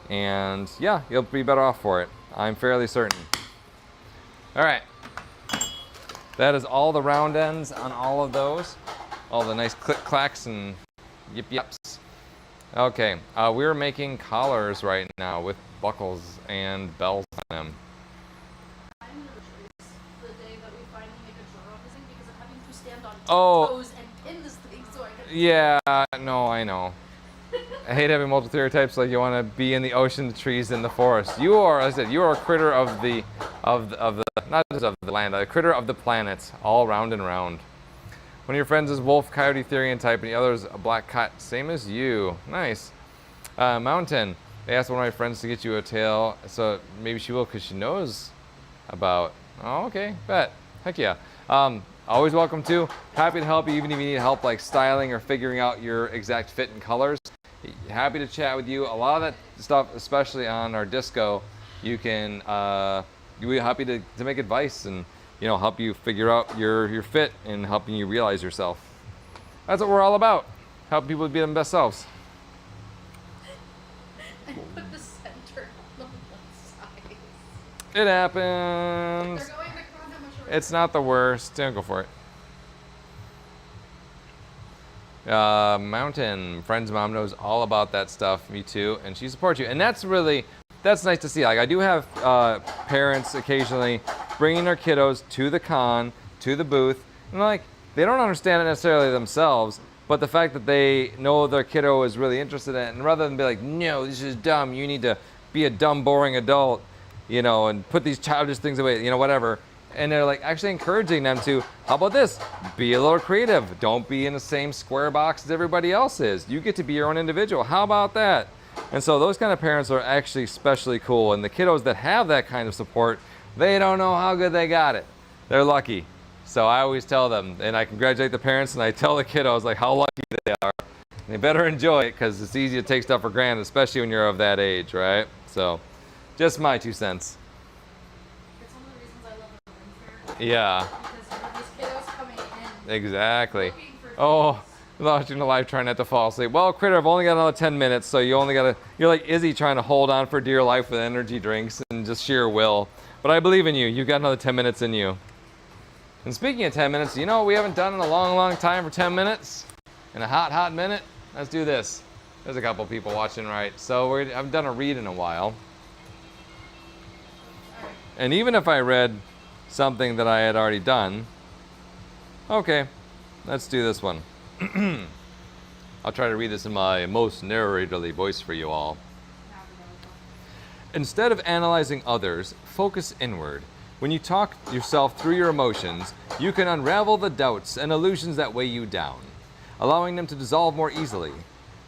And yeah, you'll be better off for it. I'm fairly certain. All right. That is all the round ends on all of those. All the nice click clacks and yip yips. Okay, we're making collars right now with buckles and bells on them. I'm gonna choose the day that we finally make a drawer of this thing because I'm having to stand on Oh. toes and pin this thing so I can. Yeah, no, I know. I hate having multiple stereotypes like you want to be in the ocean, the trees, and the forest. You are, as I said, you are a critter of the, not just of the land, a critter of the planet, all round and round. One of your friends is wolf, coyote, Therian type, and the other is a black cat, same as you. Nice. Mountain. They asked one of my friends to get you a tail, so maybe she will because she knows about. Oh, okay, bet. Heck yeah. Always welcome to. Happy to help you, even if you need help like styling or figuring out your exact fit and colors. Happy to chat with you. A lot of that stuff, especially on our disco, you can. We're happy to make advice and help you figure out your fit and helping you realize yourself. That's what we're all about. Help people be their best selves. I put the center on the one side. It happens. They're going to con, how much are we- It's not the worst. Don't go for it. Mountain, friend's mom knows all about that stuff. Me too, and she supports you, and that's nice to see. Like I do have parents occasionally bringing their kiddos to the con, to the booth, and like they don't understand it necessarily themselves, but the fact that they know their kiddo is really interested in it, and rather than be like, no, this is dumb, you need to be a dumb, boring adult, and put these childish things away, whatever. And they're like actually encouraging them to, how about this? Be a little creative. Don't be in the same square box as everybody else is. You get to be your own individual. How about that? And so those kind of parents are actually especially cool. And the kiddos that have that kind of support, they don't know how good they got it. They're lucky. So I always tell them, and I congratulate the parents, and I tell the kiddos like how lucky they are. And they better enjoy it because it's easy to take stuff for granted, especially when you're of that age, right? So just my 2 cents. It's one of the reasons I love the room fair. Yeah. Because these kiddos coming in. Exactly. Looking for Oh, things. watching the live trying not to fall asleep. Well, Critter, I've only got another 10 minutes, so you only got to, you're like Izzy trying to hold on for dear life with energy drinks and just sheer will. But I believe in you. You've got another 10 minutes in you. And speaking of 10 minutes, you know what we haven't done in a long, long time for 10 minutes? In a hot, hot minute? Let's do this. There's a couple people watching, right? So I haven't done a read in a while. And even if I read something that I had already done, okay, let's do this one. I'll try to read this in my most narratorly voice for you all. Instead of analyzing others, focus inward. When you talk yourself through your emotions, you can unravel the doubts and illusions that weigh you down, allowing them to dissolve more easily.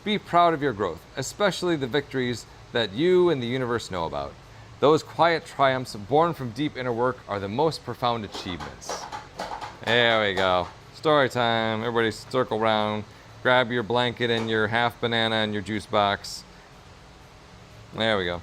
Be proud of your growth, especially the victories that you and the universe know about. Those quiet triumphs born from deep inner work are the most profound achievements. There we go. Story time. Everybody circle around. Grab your blanket and your half banana and your juice box. There we go.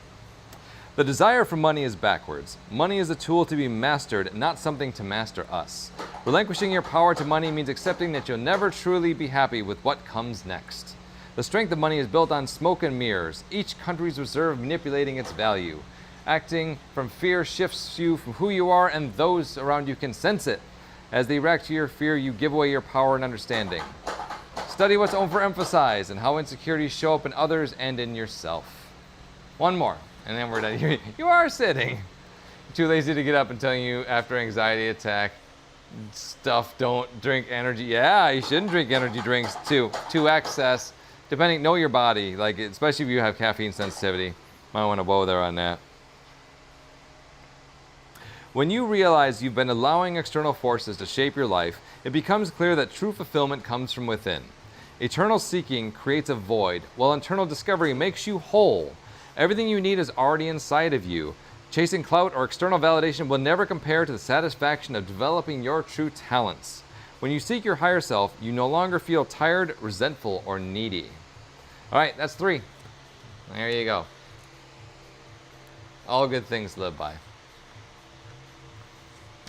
The desire for money is backwards. Money is a tool to be mastered, not something to master us. Relinquishing your power to money means accepting that you'll never truly be happy with what comes next. The strength of money is built on smoke and mirrors, each country's reserve manipulating its value. Acting from fear shifts you from who you are, and those around you can sense it. As they react to your fear, you give away your power and understanding. Study what's overemphasized and how insecurities show up in others and in yourself. One more, and then we're done. You are sitting. Too lazy to get up and tell you after anxiety attack stuff, don't drink energy. Yeah, you shouldn't drink energy drinks to excess. Depending, know your body, like especially if you have caffeine sensitivity. Might want to go there on that. When you realize you've been allowing external forces to shape your life, it becomes clear that true fulfillment comes from within. Eternal seeking creates a void, while internal discovery makes you whole. Everything you need is already inside of you. Chasing clout or external validation will never compare to the satisfaction of developing your true talents. When you seek your higher self, you no longer feel tired, resentful, or needy. All right, that's 3. There you go. All good things to live by.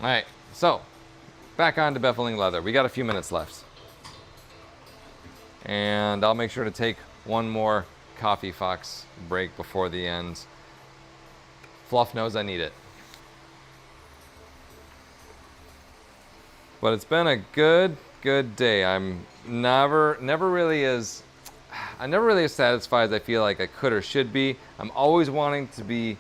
All right, so back on to beveling leather. We got a few minutes left. And I'll make sure to take one more coffee fox break before the end. Fluff knows I need it. But it's been a good day. I'm never really as satisfied as I feel like I could or should be. I'm always wanting to be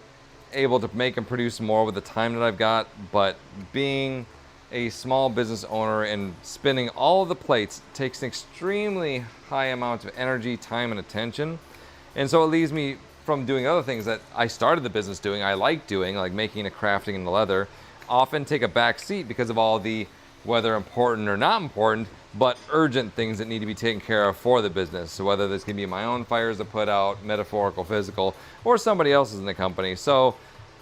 able to make and produce more with the time that I've got, but being a small business owner and spinning all of the plates takes an extremely high amount of energy, time, and attention. And so it leaves me from doing other things that I started the business doing, I like doing, like making and crafting in the leather, often take a back seat because of all the, whether important or not important, but urgent things that need to be taken care of for the business. So whether this can be my own fires to put out, metaphorical, physical, or somebody else's in the company. So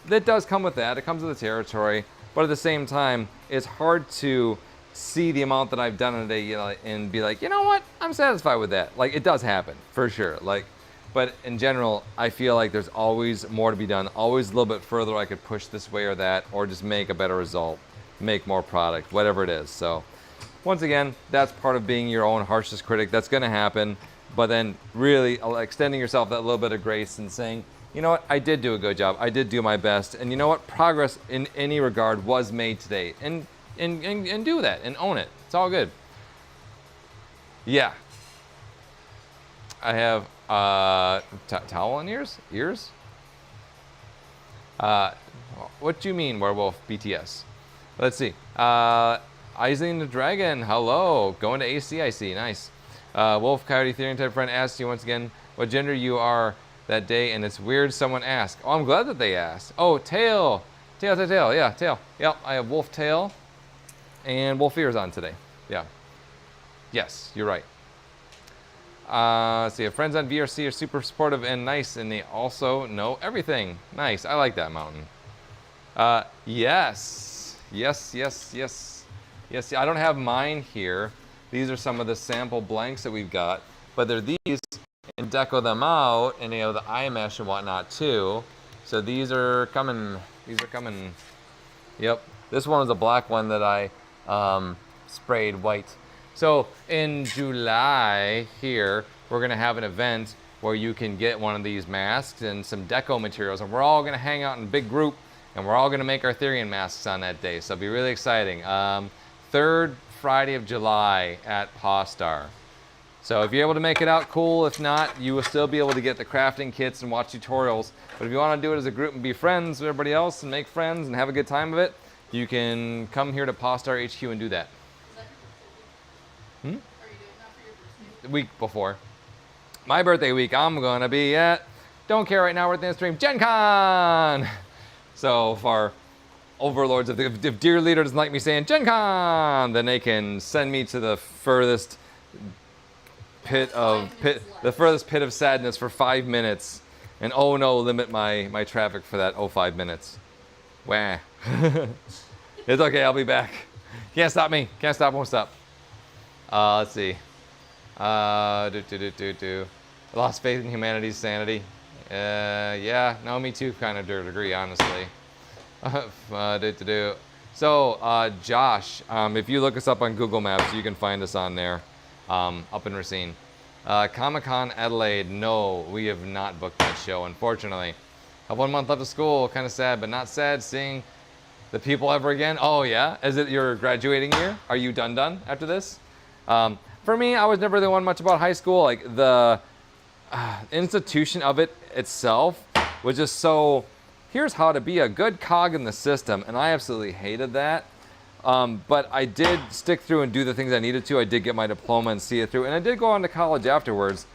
that does come with that. It comes with the territory. But at the same time, it's hard to see the amount that I've done in a day, you know, and be like, you know what? I'm satisfied with that. Like, it does happen, for sure. Like, but in general, I feel like there's always more to be done. Always a little bit further I could push this way or that, or just make a better result, make more product, whatever it is. So once again, that's part of being your own harshest critic. That's going to happen. But then really extending yourself that little bit of grace and saying, you know what, I did do a good job. I did do my best. And you know what, progress in any regard was made today. And do that and own it. It's all good. Yeah. I have towel on ears? Ears? What do you mean, Werewolf BTS? Let's see. Ising the Dragon, hello. Going to AC, I see. Nice. Wolf Coyote Theory type friend asked you once again what gender you are that day, and it's weird someone asked. Oh, I'm glad that they asked. Oh, tail. Tail. Yeah, tail. Yep, I have wolf tail and wolf ears on today. Yeah. Yes, you're right. Let's see, friends on VRC are super supportive and nice, and they also know everything. Nice. I like that mountain. Yes. I don't have mine here. These are some of the sample blanks that we've got, but they're these, and deco them out, and they have the eye mesh and whatnot too. So these are coming. Yep. This one was a black one that I sprayed white. So in July here, we're gonna have an event where you can get one of these masks and some deco materials, and we're all gonna hang out in a big group, and we're all gonna make our Therian masks on that day. So it'll be really exciting. 3rd Friday of July at PawStar. So if you're able to make it out, cool. If not, you will still be able to get the crafting kits and watch tutorials. But if you want to do it as a group and be friends with everybody else and make friends and have a good time of it, you can come here to PawstarHQ and do that. Is that your birthday week? Are you doing that for your birthday? The week before. My birthday week, I'm going to be at, don't care right now, we're at the end of the stream, Gen Con! So if our overlords, if Dear Leader doesn't like me saying Gen Con, then they can send me to the furthest the furthest pit of sadness for 5 minutes, and oh no, limit my traffic for that 5 minutes. Wah. It's okay, I'll be back. Can't stop me. Can't stop, won't stop. Let's see. Lost faith in humanity's sanity. Yeah, no, me too, kind of to a degree, honestly. So, Josh, if you look us up on Google Maps, you can find us on there, up in Racine. Comic-Con Adelaide, no, we have not booked that show, unfortunately. Have 1 month left of school, kind of sad, but not sad seeing the people ever again. Oh yeah, is it your graduating year? Are you done after this? For me, I was never the one much about high school. Like the institution of it itself was just so, here's how to be a good cog in the system, and I absolutely hated that. But I did stick through and do the things I needed to. I did get my diploma and see it through, and I did go on to college afterwards,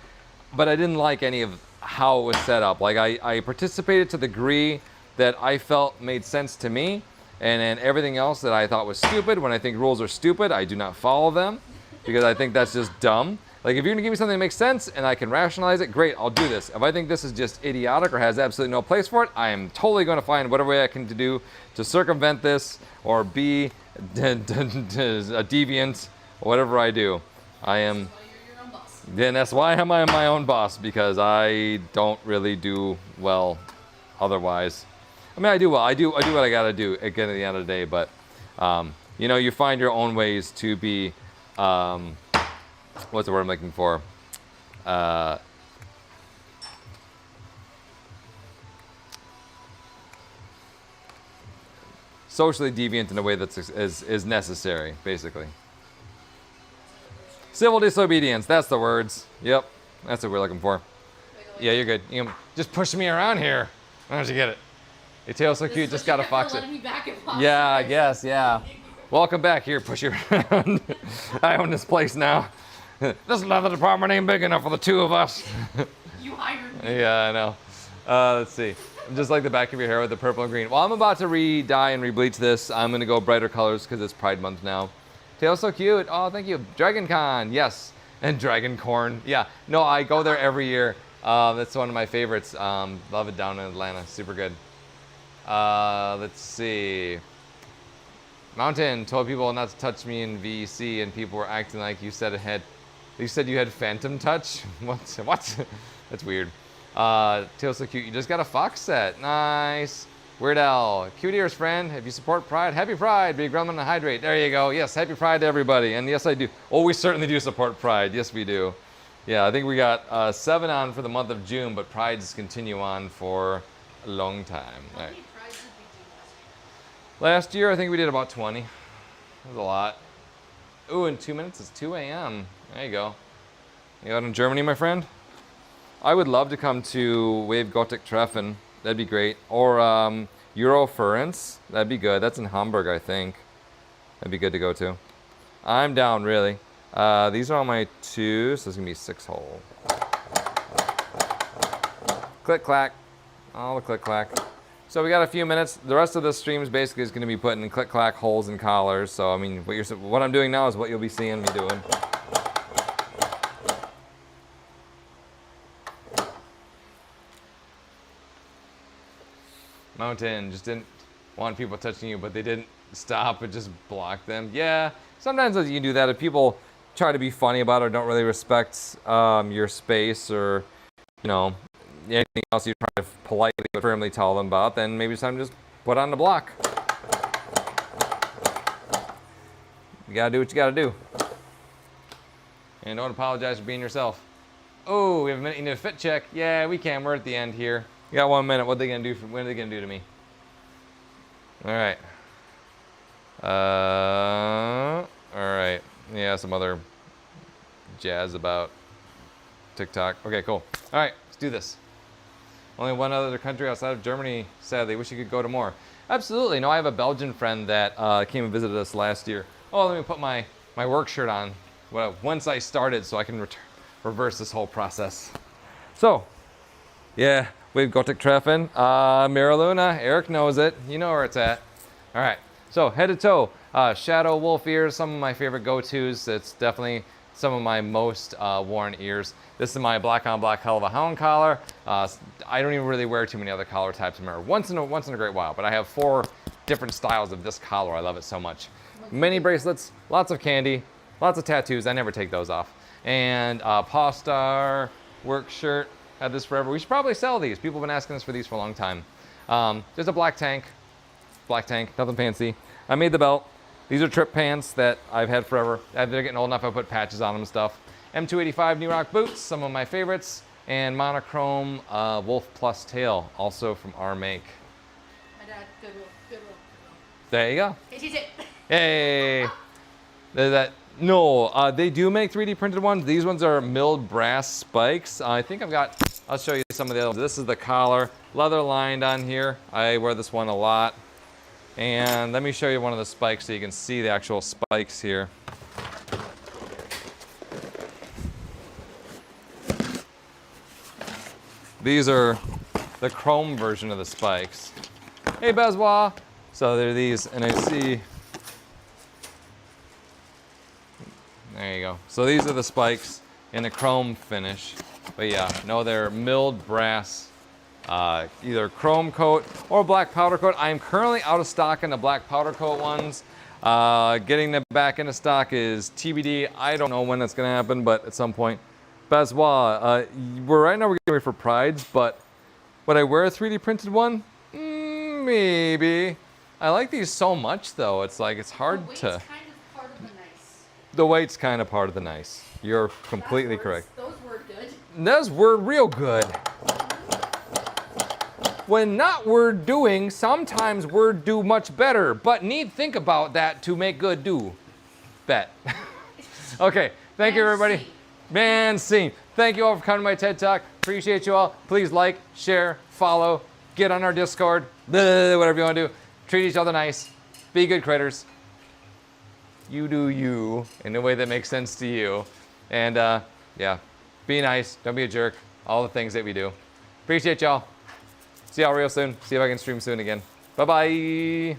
but I didn't like any of how it was set up. Like I participated to the degree that I felt made sense to me, and then everything else that I thought was stupid. When I think rules are stupid, I do not follow them because I think that's just dumb. Like if you're gonna give me something that makes sense and I can rationalize it, great, I'll do this. If I think this is just idiotic or has absolutely no place for it, I am totally gonna find whatever way I can do to circumvent this or be a deviant whatever I do, I am. Why you're your own boss. Then that's why I'm my own boss, because I don't really do well otherwise. I mean, I do well. I do what I gotta do again at the end of the day. But you know, you find your own ways to be. What's the word I'm looking for? Socially deviant in a way that's is necessary, basically. Civil disobedience. That's the words. Yep, that's what we're looking for. Yeah, you're good. You just push me around here. Why don't you get it? Your tail's so cute. Just gotta fox it. Yeah, I guess. Yeah. Welcome back here. Push you around. I own this place now. This leather department ain't big enough for the two of us. You hired me. Yeah, I know. Let's see. Just like the back of your hair with the purple and green. Well, I'm about to re-dye and re-bleach this. I'm gonna go brighter colors because it's Pride Month now. Tail's so cute. Oh, thank you. Dragon Con, yes. And Dragon Corn. Yeah, no, I go there every year. That's one of my favorites. Love it down in Atlanta. Super good. Let's see. Mountain told people not to touch me in VEC, and people were acting like you said you had phantom touch. What? That's weird. Tail's so cute. You just got a fox set. Nice. Weird Al. Cute ears, friend. If you support Pride, happy Pride. Be gremlin and hydrate. There you go. Yes, happy Pride to everybody. And yes, I do. Oh, we certainly do support Pride. Yes, we do. Yeah, I think we got 7 on for the month of June, but Prides continue on for a long time. How All right. many prizes did we do last year? Last year, I think we did about 20. That was a lot. Ooh, in 2 minutes, it's 2 a.m. There you go. You out in Germany, my friend? I would love to come to Wave Gothic Treffen. That'd be great. Or Eurofurence. That'd be good. That's in Hamburg, I think. That'd be good to go to. I'm down, really. These are all my 2, so it's going to be 6 hole. Click, clack. All the click, clack. So we got a few minutes. The rest of the stream is basically going to be putting click, clack holes and collars. So, I mean, what I'm doing now is what you'll be seeing me doing. Mountain just didn't want people touching you, but they didn't stop and just block them. Yeah, sometimes you can do that if people try to be funny about it or don't really respect your space, or you know, anything else you try to politely but firmly tell them about, then maybe it's time to just put on the block. You gotta do what you gotta do. And don't apologize for being yourself. Oh, we have a minute. You need a fit check. Yeah, we can. We're at the end here. You got 1 minute. What are they gonna do? What are they gonna do to me? All right. All right. Yeah, some other jazz about TikTok. Okay, cool. All right, let's do this. Only one other country outside of Germany, sadly. Wish you could go to more. Absolutely. No, I have a Belgian friend that came and visited us last year. Oh, let me put my work shirt on. Well, once I started, so I can reverse this whole process. So, yeah. We've Gothic Treffen, Miraluna, Eric knows it. You know where it's at. All right, so head to toe. Shadow wolf ears, some of my favorite go-tos. It's definitely some of my most worn ears. This is my black on black Hell of a Hound collar. I don't even really wear too many other collar types anymore. Once in a great while, but I have 4 different styles of this collar. I love it so much. Mini bracelets, lots of candy, lots of tattoos. I never take those off. And PawstarHQ shirt. Had this forever. We should probably sell these. People have been asking us for these for a long time. There's a black tank, nothing fancy. I made the belt. These are trip pants that I've had forever. They're getting old enough, I put patches on them and stuff. M285 New Rock boots, some of my favorites, and monochrome Wolf Plus tail, also from our make. My dad, Goodwill. There you go. Hey, TJ. Hey. There's that. No, they do make 3D printed ones. These ones are milled brass spikes. I think I'll show you some of the other ones. This is the collar, leather lined on here. I wear this one a lot. And let me show you one of the spikes so you can see the actual spikes here. These are the chrome version of the spikes. Hey, Bezwa. So they're these, and I see. There you go. So these are the spikes in the chrome finish. But yeah, no, they're milled brass, either chrome coat or black powder coat. I am currently out of stock in the black powder coat ones. Getting them back into stock is TBD. I don't know when that's going to happen, but at some point. Bazwa, right now we're getting ready for Prides, but would I wear a 3D printed one? Maybe. I like these so much, though. It's like it's hard The weight's to. kind of part of the nice. The weight's kind of part of the nice. You're completely correct. Those were good. Those were real good. When not word doing, sometimes word do much better, but need think about that to make good do. Bet. Okay, thank you everybody. Man, scene. Thank you all for coming to my TED Talk. Appreciate you all. Please like, share, follow, get on our Discord, whatever you want to do. Treat each other nice. Be good critters. You do you in a way that makes sense to you. And yeah, be nice. Don't be a jerk. All the things that we do. Appreciate y'all. See y'all real soon. See if I can stream soon again. Bye-bye.